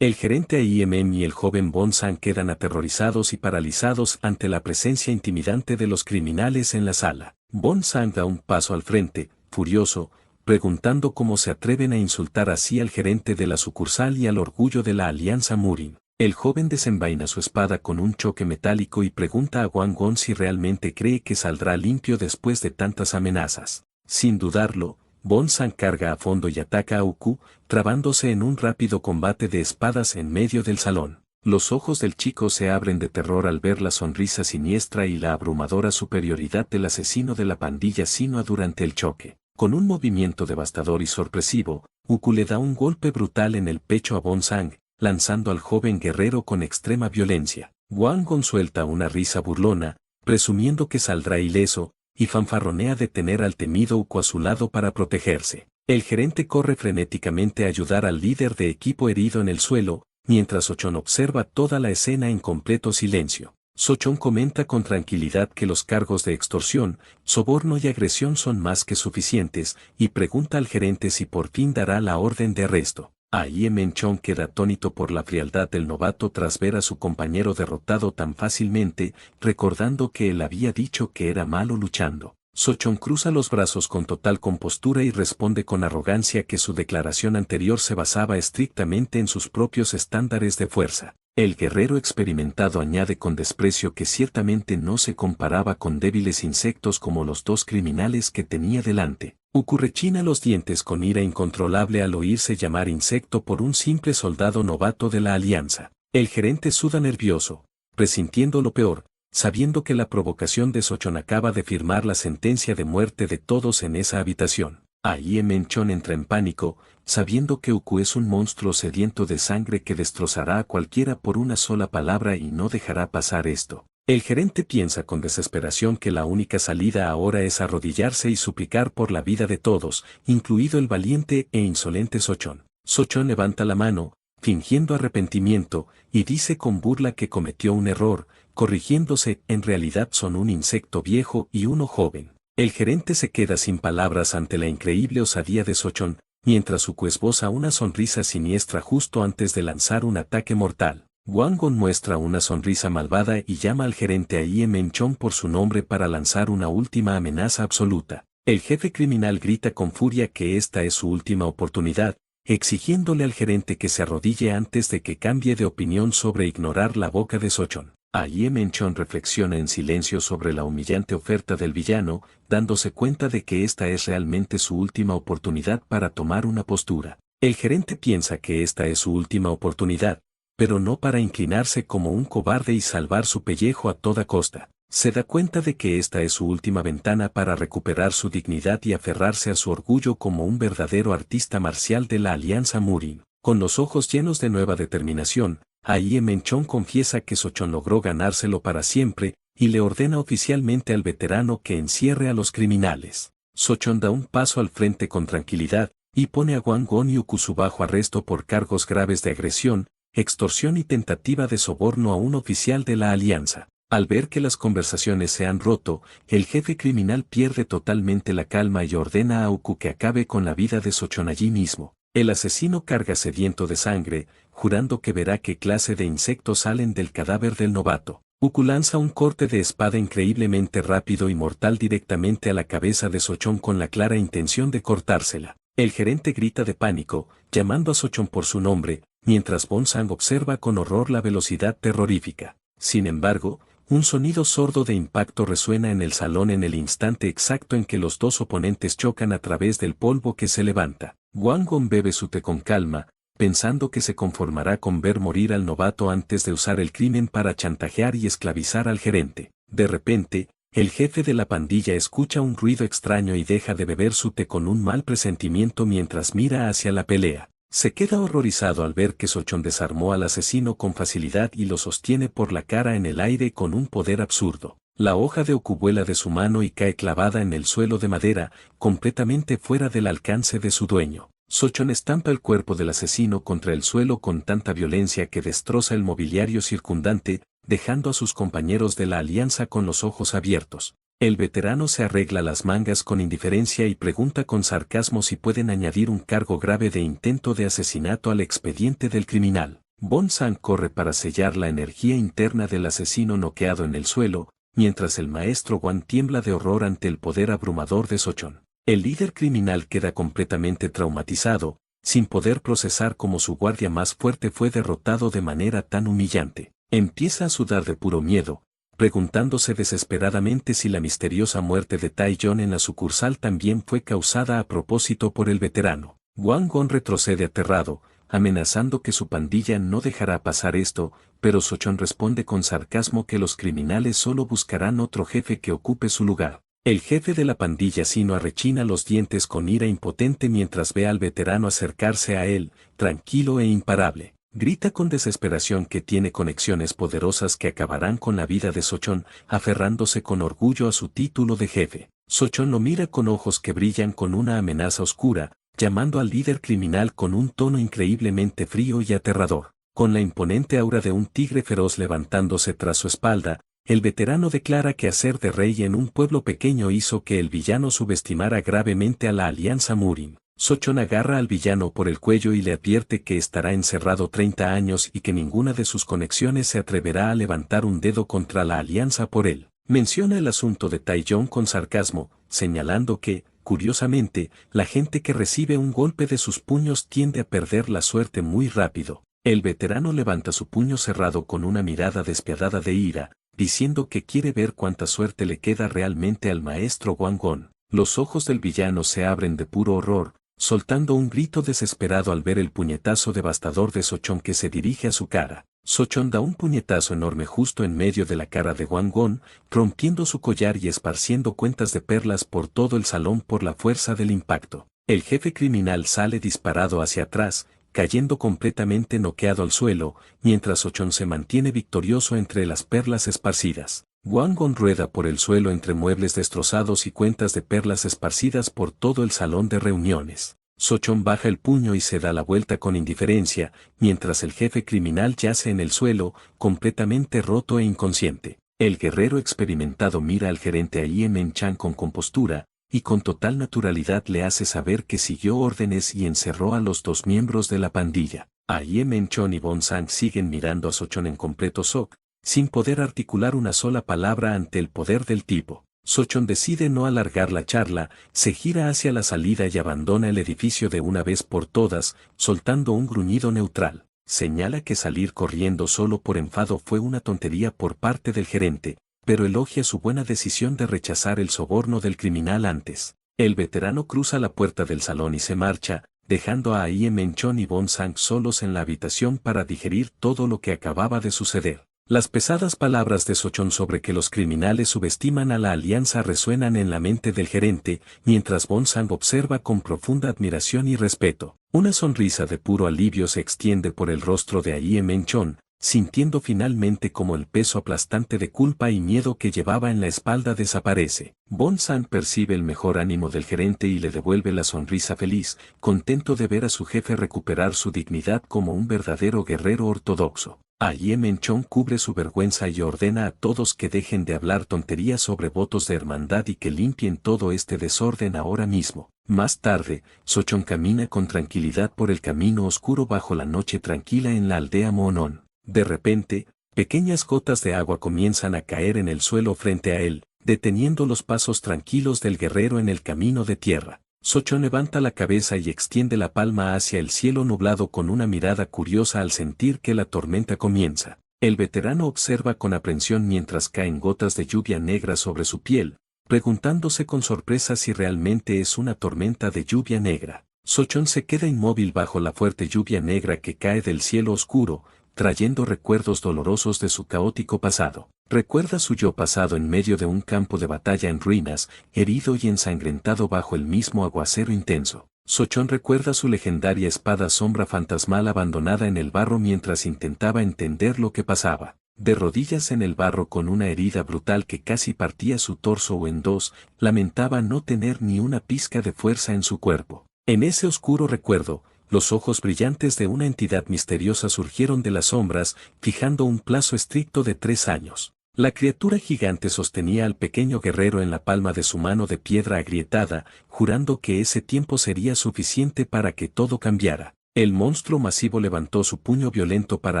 El gerente Aiem y el joven Bonsang quedan aterrorizados y paralizados ante la presencia intimidante de los criminales en la sala. Bonsang da un paso al frente, furioso, preguntando cómo se atreven a insultar así al gerente de la sucursal y al orgullo de la alianza Murin. El joven desenvaina su espada con un choque metálico y pregunta a Wang Gon si realmente cree que saldrá limpio después de tantas amenazas. Sin dudarlo, Bonsang carga a fondo y ataca a Uku, trabándose en un rápido combate de espadas en medio del salón. Los ojos del chico se abren de terror al ver la sonrisa siniestra y la abrumadora superioridad del asesino de la pandilla Sino durante el choque. Con un movimiento devastador y sorpresivo, Uku le da un golpe brutal en el pecho a Bonsang, lanzando al joven guerrero con extrema violencia. Wang Gon suelta una risa burlona, presumiendo que saldrá ileso, y fanfarronea de tener al temido Uku a su lado para protegerse. El gerente corre frenéticamente a ayudar al líder de equipo herido en el suelo, mientras Sochon observa toda la escena en completo silencio. Sochon comenta con tranquilidad que los cargos de extorsión, soborno y agresión son más que suficientes, y pregunta al gerente si por fin dará la orden de arresto. Aie Menchon queda atónito por la frialdad del novato tras ver a su compañero derrotado tan fácilmente, recordando que él había dicho que era malo luchando. Sochon cruza los brazos con total compostura y responde con arrogancia que su declaración anterior se basaba estrictamente en sus propios estándares de fuerza. El guerrero experimentado añade con desprecio que ciertamente no se comparaba con débiles insectos como los dos criminales que tenía delante. Uku rechina los dientes con ira incontrolable al oírse llamar insecto por un simple soldado novato de la Alianza. El gerente suda nervioso, presintiendo lo peor, sabiendo que la provocación de Sochon acaba de firmar la sentencia de muerte de todos en esa habitación. Ahí Menchon entra en pánico, sabiendo que Uku es un monstruo sediento de sangre que destrozará a cualquiera por una sola palabra y no dejará pasar esto. El gerente piensa con desesperación que la única salida ahora es arrodillarse y suplicar por la vida de todos, incluido el valiente e insolente Sochon. Sochon levanta la mano, fingiendo arrepentimiento, y dice con burla que cometió un error, corrigiéndose, en realidad son un insecto viejo y uno joven. El gerente se queda sin palabras ante la increíble osadía de Sochon, mientras Uku esboza una sonrisa siniestra justo antes de lanzar un ataque mortal. Wangon muestra una sonrisa malvada y llama al gerente Aie Menchon por su nombre para lanzar una última amenaza absoluta. El jefe criminal grita con furia que esta es su última oportunidad, exigiéndole al gerente que se arrodille antes de que cambie de opinión sobre ignorar la boca de Sochon. Aie Menchon reflexiona en silencio sobre la humillante oferta del villano, dándose cuenta de que esta es realmente su última oportunidad para tomar una postura. El gerente piensa que esta es su última oportunidad, pero no para inclinarse como un cobarde y salvar su pellejo a toda costa. Se da cuenta de que esta es su última ventana para recuperar su dignidad y aferrarse a su orgullo como un verdadero artista marcial de la Alianza Murin. Con los ojos llenos de nueva determinación, Aie Menchon confiesa que Sochon logró ganárselo para siempre, y le ordena oficialmente al veterano que encierre a los criminales. Sochon da un paso al frente con tranquilidad, y pone a Wangon y Uku bajo arresto por cargos graves de agresión, extorsión y tentativa de soborno a un oficial de la Alianza. Al ver que las conversaciones se han roto, el jefe criminal pierde totalmente la calma y ordena a Uku que acabe con la vida de Sochon allí mismo. El asesino carga sediento de sangre, jurando que verá qué clase de insectos salen del cadáver del novato. Uku lanza un corte de espada increíblemente rápido y mortal directamente a la cabeza de Sochon con la clara intención de cortársela. El gerente grita de pánico, llamando a Sochon por su nombre, mientras Bonsang observa con horror la velocidad terrorífica. Sin embargo, un sonido sordo de impacto resuena en el salón en el instante exacto en que los dos oponentes chocan a través del polvo que se levanta. Wangon bebe su té con calma, pensando que se conformará con ver morir al novato antes de usar el crimen para chantajear y esclavizar al gerente. De repente, el jefe de la pandilla escucha un ruido extraño y deja de beber su té con un mal presentimiento mientras mira hacia la pelea. Se queda horrorizado al ver que Sochon desarmó al asesino con facilidad y lo sostiene por la cara en el aire con un poder absurdo. La hoja de Uku vuela de su mano y cae clavada en el suelo de madera, completamente fuera del alcance de su dueño. Sochon estampa el cuerpo del asesino contra el suelo con tanta violencia que destroza el mobiliario circundante, dejando a sus compañeros de la Alianza con los ojos abiertos. El veterano se arregla las mangas con indiferencia y pregunta con sarcasmo si pueden añadir un cargo grave de intento de asesinato al expediente del criminal. Bonsang corre para sellar la energía interna del asesino noqueado en el suelo, mientras el maestro Wan tiembla de horror ante el poder abrumador de Sochon. El líder criminal queda completamente traumatizado, sin poder procesar cómo su guardia más fuerte fue derrotado de manera tan humillante. Empieza a sudar de puro miedo, preguntándose desesperadamente si la misteriosa muerte de Taeyeon en la sucursal también fue causada a propósito por el veterano. Wangon retrocede aterrado, amenazando que su pandilla no dejará pasar esto, pero Sochon responde con sarcasmo que los criminales solo buscarán otro jefe que ocupe su lugar. El jefe de la pandilla sino arrechina los dientes con ira impotente mientras ve al veterano acercarse a él, tranquilo e imparable. Grita con desesperación que tiene conexiones poderosas que acabarán con la vida de Sochon, aferrándose con orgullo a su título de jefe. Sochon lo mira con ojos que brillan con una amenaza oscura, llamando al líder criminal con un tono increíblemente frío y aterrador. Con la imponente aura de un tigre feroz levantándose tras su espalda, el veterano declara que hacer de rey en un pueblo pequeño hizo que el villano subestimara gravemente a la Alianza Murin. Sochon agarra al villano por el cuello y le advierte que estará encerrado 30 años y que ninguna de sus conexiones se atreverá a levantar un dedo contra la Alianza por él. Menciona el asunto de Taeyong con sarcasmo, señalando que, curiosamente, la gente que recibe un golpe de sus puños tiende a perder la suerte muy rápido. El veterano levanta su puño cerrado con una mirada despiadada de ira, diciendo que quiere ver cuánta suerte le queda realmente al maestro Wangon. Los ojos del villano se abren de puro horror, soltando un grito desesperado al ver el puñetazo devastador de Sochon que se dirige a su cara. Sochon da un puñetazo enorme justo en medio de la cara de Wangon, rompiendo su collar y esparciendo cuentas de perlas por todo el salón por la fuerza del impacto. El jefe criminal sale disparado hacia atrás, cayendo completamente noqueado al suelo, mientras Sochon se mantiene victorioso entre las perlas esparcidas. Wangon rueda por el suelo entre muebles destrozados y cuentas de perlas esparcidas por todo el salón de reuniones. Sochon baja el puño y se da la vuelta con indiferencia, mientras el jefe criminal yace en el suelo, completamente roto e inconsciente. El guerrero experimentado mira al gerente Aie Men-chan con compostura, y con total naturalidad le hace saber que siguió órdenes y encerró a los dos miembros de la pandilla. Aie Men-chon y Bon Sang siguen mirando a Sochon en completo shock, sin poder articular una sola palabra ante el poder del tipo. Sochon decide no alargar la charla, se gira hacia la salida y abandona el edificio de una vez por todas, soltando un gruñido neutral. Señala que salir corriendo solo por enfado fue una tontería por parte del gerente, pero elogia su buena decisión de rechazar el soborno del criminal antes. El veterano cruza la puerta del salón y se marcha, dejando a Aie Men-chon y Bon Sang solos en la habitación para digerir todo lo que acababa de suceder. Las pesadas palabras de Sochon sobre que los criminales subestiman a la alianza resuenan en la mente del gerente, mientras Bon Sang observa con profunda admiración y respeto. Una sonrisa de puro alivio se extiende por el rostro de Aie Men-chon, sintiendo finalmente como el peso aplastante de culpa y miedo que llevaba en la espalda desaparece. Bon Sang percibe el mejor ánimo del gerente y le devuelve la sonrisa feliz, contento de ver a su jefe recuperar su dignidad como un verdadero guerrero ortodoxo. Aie Men-chon cubre su vergüenza y ordena a todos que dejen de hablar tonterías sobre votos de hermandad y que limpien todo este desorden ahora mismo. Más tarde, Sochon camina con tranquilidad por el camino oscuro bajo la noche tranquila en la aldea Moonon. De repente, pequeñas gotas de agua comienzan a caer en el suelo frente a él, deteniendo los pasos tranquilos del guerrero en el camino de tierra. Sochon levanta la cabeza y extiende la palma hacia el cielo nublado con una mirada curiosa al sentir que la tormenta comienza. El veterano observa con aprensión mientras caen gotas de lluvia negra sobre su piel, preguntándose con sorpresa si realmente es una tormenta de lluvia negra. Sochon se queda inmóvil bajo la fuerte lluvia negra que cae del cielo oscuro, trayendo recuerdos dolorosos de su caótico pasado. Recuerda su yo pasado en medio de un campo de batalla en ruinas, herido y ensangrentado bajo el mismo aguacero intenso. Sochon recuerda su legendaria espada sombra fantasmal abandonada en el barro mientras intentaba entender lo que pasaba. De rodillas en el barro con una herida brutal que casi partía su torso en dos, lamentaba no tener ni una pizca de fuerza en su cuerpo. En ese oscuro recuerdo, los ojos brillantes de una entidad misteriosa surgieron de las sombras, fijando un plazo estricto de 3 años. La criatura gigante sostenía al pequeño guerrero en la palma de su mano de piedra agrietada, jurando que ese tiempo sería suficiente para que todo cambiara. El monstruo masivo levantó su puño violento para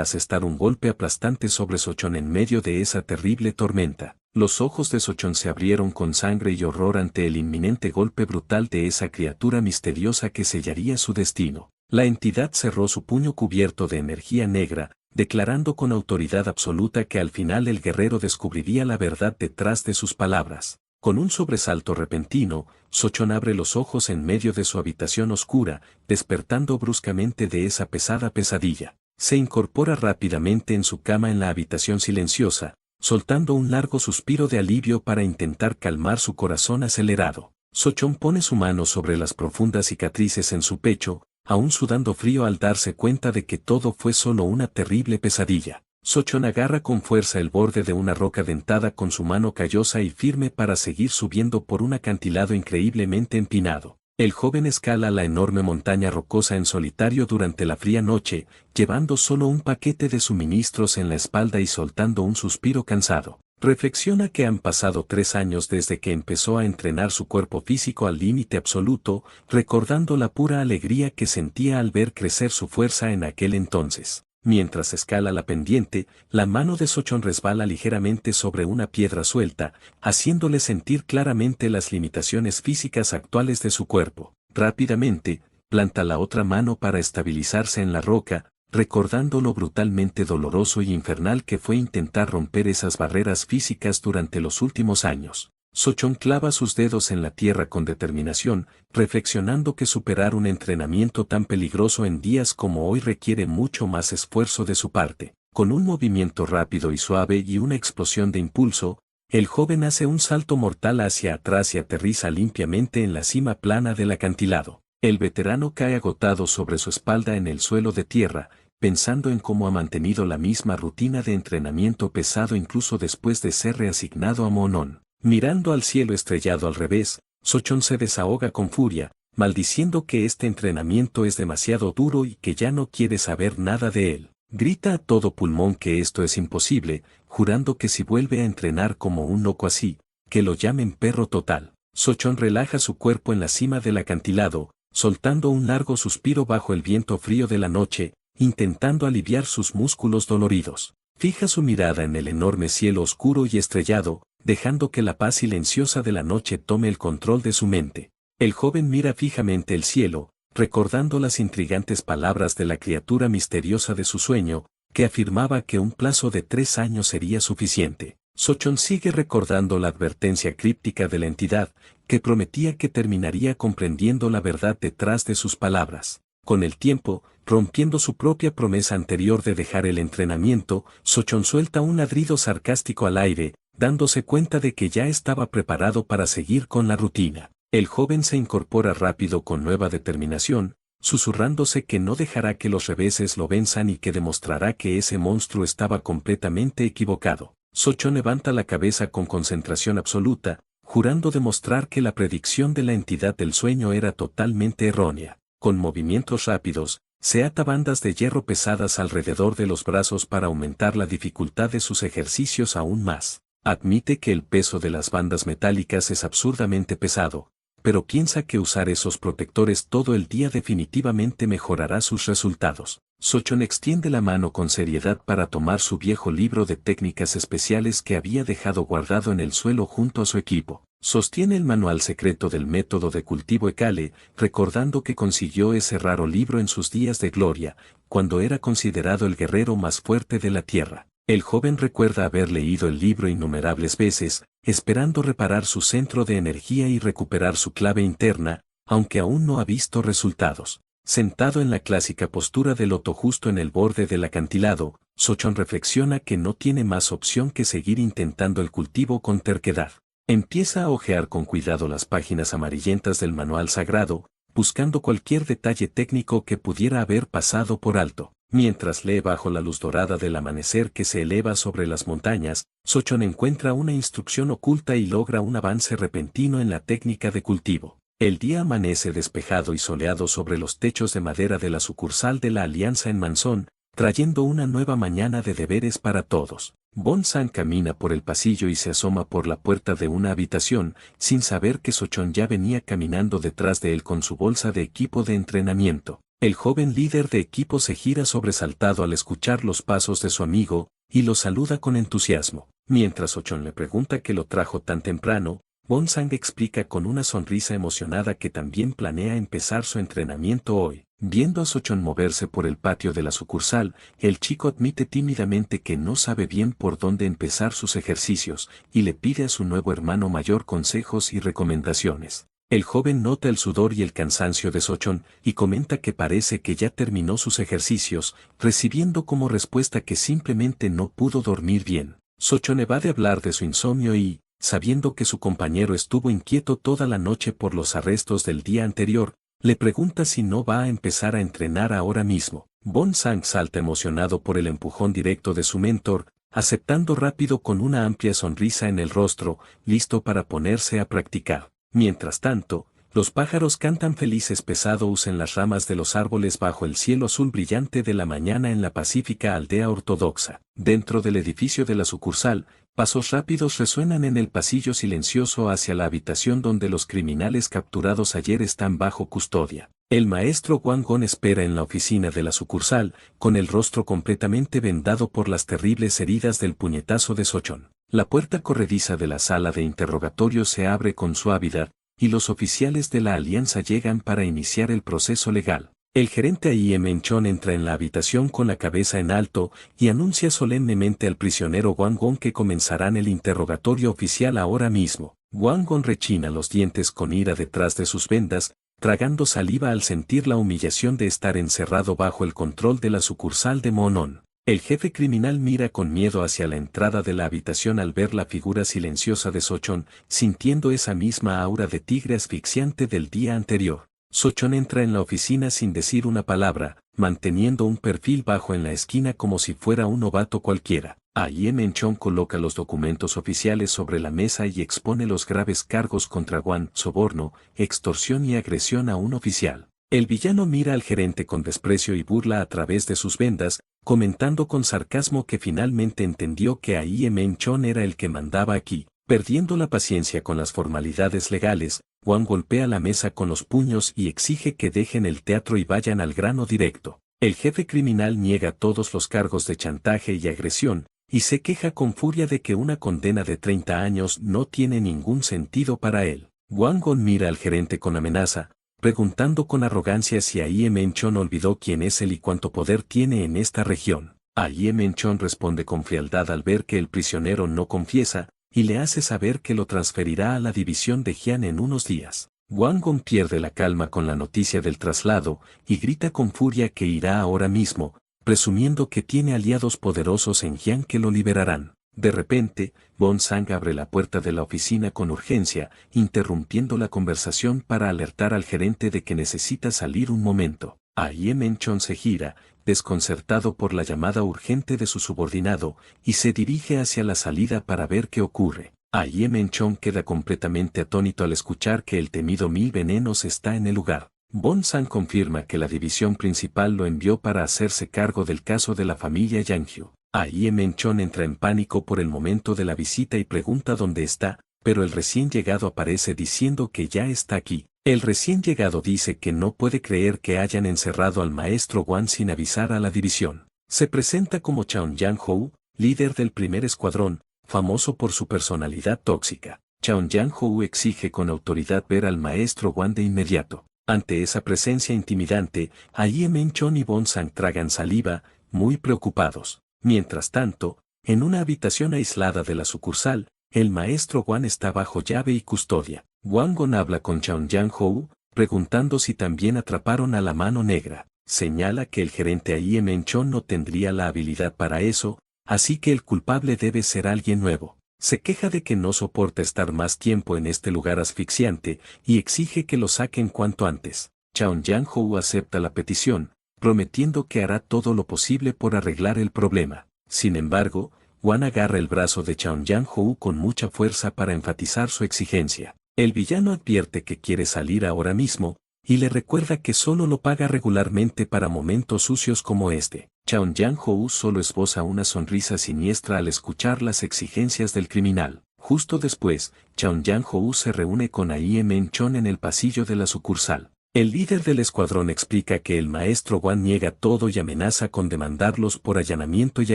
asestar un golpe aplastante sobre Sochon en medio de esa terrible tormenta. Los ojos de Sochon se abrieron con sangre y horror ante el inminente golpe brutal de esa criatura misteriosa que sellaría su destino. La entidad cerró su puño cubierto de energía negra, declarando con autoridad absoluta que al final el guerrero descubriría la verdad detrás de sus palabras. Con un sobresalto repentino, Sochon abre los ojos en medio de su habitación oscura, despertando bruscamente de esa pesada pesadilla. Se incorpora rápidamente en su cama en la habitación silenciosa, soltando un largo suspiro de alivio para intentar calmar su corazón acelerado. Sochon pone su mano sobre las profundas cicatrices en su pecho, aún sudando frío al darse cuenta de que todo fue solo una terrible pesadilla. Sochon agarra con fuerza el borde de una roca dentada con su mano callosa y firme para seguir subiendo por un acantilado increíblemente empinado. El joven escala la enorme montaña rocosa en solitario durante la fría noche, llevando solo un paquete de suministros en la espalda y soltando un suspiro cansado. Reflexiona que han pasado 3 años desde que empezó a entrenar su cuerpo físico al límite absoluto, recordando la pura alegría que sentía al ver crecer su fuerza en aquel entonces. Mientras escala la pendiente, la mano de Sochon resbala ligeramente sobre una piedra suelta, haciéndole sentir claramente las limitaciones físicas actuales de su cuerpo. Rápidamente, planta la otra mano para estabilizarse en la roca, recordando lo brutalmente doloroso y infernal que fue intentar romper esas barreras físicas durante los últimos años. Sochon clava sus dedos en la tierra con determinación, reflexionando que superar un entrenamiento tan peligroso en días como hoy requiere mucho más esfuerzo de su parte. Con un movimiento rápido y suave y una explosión de impulso, el joven hace un salto mortal hacia atrás y aterriza limpiamente en la cima plana del acantilado. El veterano cae agotado sobre su espalda en el suelo de tierra, pensando en cómo ha mantenido la misma rutina de entrenamiento pesado incluso después de ser reasignado a Monon. Mirando al cielo estrellado al revés, Sochon se desahoga con furia, maldiciendo que este entrenamiento es demasiado duro y que ya no quiere saber nada de él. Grita a todo pulmón que esto es imposible, jurando que si vuelve a entrenar como un loco así, que lo llamen perro total. Sochon relaja su cuerpo en la cima del acantilado, soltando un largo suspiro bajo el viento frío de la noche, intentando aliviar sus músculos doloridos. Fija su mirada en el enorme cielo oscuro y estrellado, dejando que la paz silenciosa de la noche tome el control de su mente. El joven mira fijamente el cielo, recordando las intrigantes palabras de la criatura misteriosa de su sueño, que afirmaba que un plazo de 3 años sería suficiente. Sochon sigue recordando la advertencia críptica de la entidad, que prometía que terminaría comprendiendo la verdad detrás de sus palabras. Con el tiempo, rompiendo su propia promesa anterior de dejar el entrenamiento, Sochon suelta un ladrido sarcástico al aire, dándose cuenta de que ya estaba preparado para seguir con la rutina. El joven se incorpora rápido con nueva determinación, susurrándose que no dejará que los reveses lo venzan y que demostrará que ese monstruo estaba completamente equivocado. Sochon levanta la cabeza con concentración absoluta, jurando demostrar que la predicción de la entidad del sueño era totalmente errónea. Con movimientos rápidos, se ata bandas de hierro pesadas alrededor de los brazos para aumentar la dificultad de sus ejercicios aún más. Admite que el peso de las bandas metálicas es absurdamente pesado, pero piensa que usar esos protectores todo el día definitivamente mejorará sus resultados. Sochon extiende la mano con seriedad para tomar su viejo libro de técnicas especiales que había dejado guardado en el suelo junto a su equipo. Sostiene el manual secreto del método de cultivo Ekale, recordando que consiguió ese raro libro en sus días de gloria, cuando era considerado el guerrero más fuerte de la tierra. El joven recuerda haber leído el libro innumerables veces, esperando reparar su centro de energía y recuperar su clave interna, aunque aún no ha visto resultados. Sentado en la clásica postura de loto justo en el borde del acantilado, Sochon reflexiona que no tiene más opción que seguir intentando el cultivo con terquedad. Empieza a hojear con cuidado las páginas amarillentas del manual sagrado, buscando cualquier detalle técnico que pudiera haber pasado por alto. Mientras lee bajo la luz dorada del amanecer que se eleva sobre las montañas, Sochon encuentra una instrucción oculta y logra un avance repentino en la técnica de cultivo. El día amanece despejado y soleado sobre los techos de madera de la sucursal de la Alianza en Manzón, trayendo una nueva mañana de deberes para todos. Bon-san camina por el pasillo y se asoma por la puerta de una habitación, sin saber que Sochon ya venía caminando detrás de él con su bolsa de equipo de entrenamiento. El joven líder de equipo se gira sobresaltado al escuchar los pasos de su amigo, y lo saluda con entusiasmo. Mientras Sochon le pregunta qué lo trajo tan temprano, Bon-san explica con una sonrisa emocionada que también planea empezar su entrenamiento hoy. Viendo a Sochon moverse por el patio de la sucursal, el chico admite tímidamente que no sabe bien por dónde empezar sus ejercicios, y le pide a su nuevo hermano mayor consejos y recomendaciones. El joven nota el sudor y el cansancio de Sochon, y comenta que parece que ya terminó sus ejercicios, recibiendo como respuesta que simplemente no pudo dormir bien. Sochon evade hablar de su insomnio y, sabiendo que su compañero estuvo inquieto toda la noche por los arrestos del día anterior, le pregunta si no va a empezar a entrenar ahora mismo. Bon-san salta emocionado por el empujón directo de su mentor, aceptando rápido con una amplia sonrisa en el rostro, listo para ponerse a practicar. Mientras tanto, los pájaros cantan felices pesados en las ramas de los árboles bajo el cielo azul brillante de la mañana en la pacífica aldea ortodoxa. Dentro del edificio de la sucursal, pasos rápidos resuenan en el pasillo silencioso hacia la habitación donde los criminales capturados ayer están bajo custodia. El maestro Wang Gon espera en la oficina de la sucursal, con el rostro completamente vendado por las terribles heridas del puñetazo de Sochon. La puerta corrediza de la sala de interrogatorio se abre con suavidad, y los oficiales de la alianza llegan para iniciar el proceso legal. El gerente Aye Menchon entra en la habitación con la cabeza en alto y anuncia solemnemente al prisionero Wang Gon que comenzarán el interrogatorio oficial ahora mismo. Wang Gon rechina los dientes con ira detrás de sus vendas, tragando saliva al sentir la humillación de estar encerrado bajo el control de la sucursal de Monon. El jefe criminal mira con miedo hacia la entrada de la habitación al ver la figura silenciosa de Sochon, sintiendo esa misma aura de tigre asfixiante del día anterior. Sochon entra en la oficina sin decir una palabra, manteniendo un perfil bajo en la esquina como si fuera un novato cualquiera. Aye Menchon coloca los documentos oficiales sobre la mesa y expone los graves cargos contra Wan: soborno, extorsión y agresión a un oficial. El villano mira al gerente con desprecio y burla a través de sus vendas, comentando con sarcasmo que finalmente entendió que Aye Menchon era el que mandaba aquí. Perdiendo la paciencia con las formalidades legales, Wang golpea la mesa con los puños y exige que dejen el teatro y vayan al grano directo. El jefe criminal niega todos los cargos de chantaje y agresión, y se queja con furia de que una condena de 30 años no tiene ningún sentido para él. Wang Gon mira al gerente con amenaza, preguntando con arrogancia si Aye Menchon olvidó quién es él y cuánto poder tiene en esta región. Aye Menchon responde con frialdad al ver que el prisionero no confiesa, y le hace saber que lo transferirá a la división de Jian en unos días. Wang Gon pierde la calma con la noticia del traslado, y grita con furia que irá ahora mismo, presumiendo que tiene aliados poderosos en Jian que lo liberarán. De repente, Bon Sang abre la puerta de la oficina con urgencia, interrumpiendo la conversación para alertar al gerente de que necesita salir un momento. Aye Menchon se gira, desconcertado por la llamada urgente de su subordinado, y se dirige hacia la salida para ver qué ocurre. Aye Menchon queda completamente atónito al escuchar que el temido Mil Venenos está en el lugar. Bon Sang confirma que la división principal lo envió para hacerse cargo del caso de la familia Yangju. Aye Menchon entra en pánico por el momento de la visita y pregunta dónde está, pero el recién llegado aparece diciendo que ya está aquí. El recién llegado dice que no puede creer que hayan encerrado al maestro Wan sin avisar a la división. Se presenta como Chaon Yang-hou, líder del primer escuadrón, famoso por su personalidad tóxica. Chaon Yang-hou exige con autoridad ver al maestro Wan de inmediato. Ante esa presencia intimidante, Aye Menchon y Bon Sang tragan saliva, muy preocupados. Mientras tanto, en una habitación aislada de la sucursal, el maestro Wan está bajo llave y custodia. Wang Gon habla con Chaon Yang-hou, preguntando si también atraparon a la mano negra. Señala que el gerente Aye Menchon no tendría la habilidad para eso, así que el culpable debe ser alguien nuevo. Se queja de que no soporta estar más tiempo en este lugar asfixiante y exige que lo saquen cuanto antes. Chaon Yang-hou acepta la petición, prometiendo que hará todo lo posible por arreglar el problema. Sin embargo, Wan agarra el brazo de Chaon Yang-hou con mucha fuerza para enfatizar su exigencia. El villano advierte que quiere salir ahora mismo, y le recuerda que solo lo paga regularmente para momentos sucios como este. Chaon Yang-hou solo esboza una sonrisa siniestra al escuchar las exigencias del criminal. Justo después, Chaon Yang-hou se reúne con Aye Menchon en el pasillo de la sucursal. El líder del escuadrón explica que el maestro Wan niega todo y amenaza con demandarlos por allanamiento y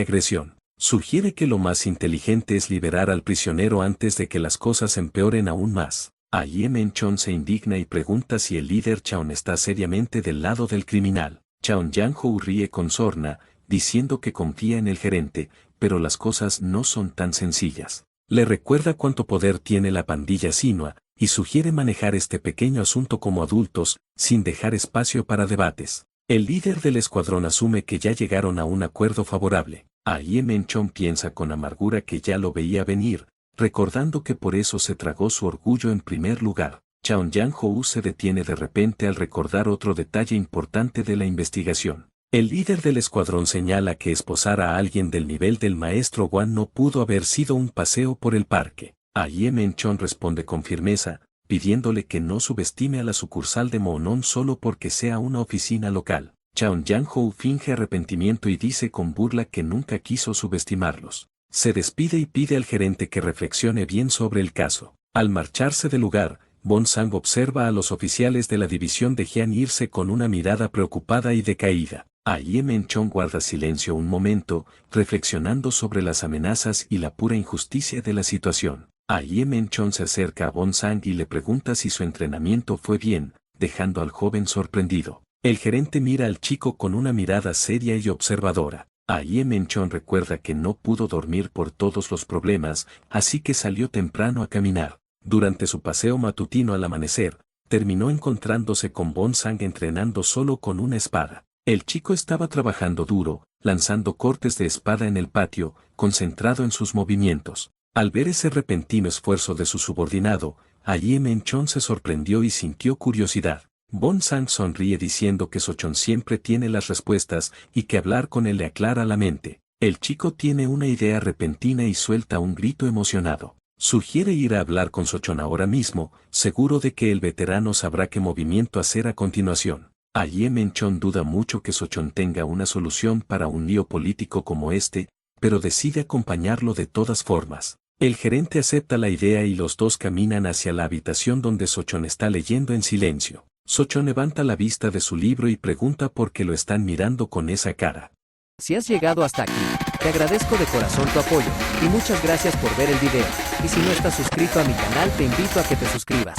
agresión. Sugiere que lo más inteligente es liberar al prisionero antes de que las cosas empeoren aún más. Aye Menchon se indigna y pregunta si el líder Chaon está seriamente del lado del criminal. Chaon Yang-hou ríe con sorna, diciendo que confía en el gerente, pero las cosas no son tan sencillas. Le recuerda cuánto poder tiene la pandilla Sinua, y sugiere manejar este pequeño asunto como adultos, sin dejar espacio para debates. El líder del escuadrón asume que ya llegaron a un acuerdo favorable. Aye Menchon piensa con amargura que ya lo veía venir, recordando que por eso se tragó su orgullo en primer lugar. Chaon Yang-hou se detiene de repente al recordar otro detalle importante de la investigación. El líder del escuadrón señala que esposar a alguien del nivel del maestro Wan no pudo haber sido un paseo por el parque. Aye Menchon responde con firmeza, pidiéndole que no subestime a la sucursal de Monon solo porque sea una oficina local. Chaon Yang-hou finge arrepentimiento y dice con burla que nunca quiso subestimarlos. Se despide y pide al gerente que reflexione bien sobre el caso. Al marcharse del lugar, Bonsang observa a los oficiales de la división de Jian irse con una mirada preocupada y decaída. Ahí Menchon guarda silencio un momento, reflexionando sobre las amenazas y la pura injusticia de la situación. Ahí Menchon se acerca a Bonsang y le pregunta si su entrenamiento fue bien, dejando al joven sorprendido. El gerente mira al chico con una mirada seria y observadora. Ahí Menchon recuerda que no pudo dormir por todos los problemas, así que salió temprano a caminar. Durante su paseo matutino al amanecer, terminó encontrándose con Bonsang entrenando solo con una espada. El chico estaba trabajando duro, lanzando cortes de espada en el patio, concentrado en sus movimientos. Al ver ese repentino esfuerzo de su subordinado, allí Menchon se sorprendió y sintió curiosidad. Bonsang sonríe diciendo que Sochon siempre tiene las respuestas y que hablar con él le aclara la mente. El chico tiene una idea repentina y suelta un grito emocionado. Sugiere ir a hablar con Sochon ahora mismo, seguro de que el veterano sabrá qué movimiento hacer a continuación. Allí Menchon duda mucho que Sochon tenga una solución para un lío político como este, pero decide acompañarlo de todas formas. El gerente acepta la idea y los dos caminan hacia la habitación donde Sochon está leyendo en silencio. Sochon levanta la vista de su libro y pregunta por qué lo están mirando con esa cara. Si has llegado hasta aquí, te agradezco de corazón tu apoyo, y muchas gracias por ver el video, y si no estás suscrito a mi canal te invito a que te suscribas.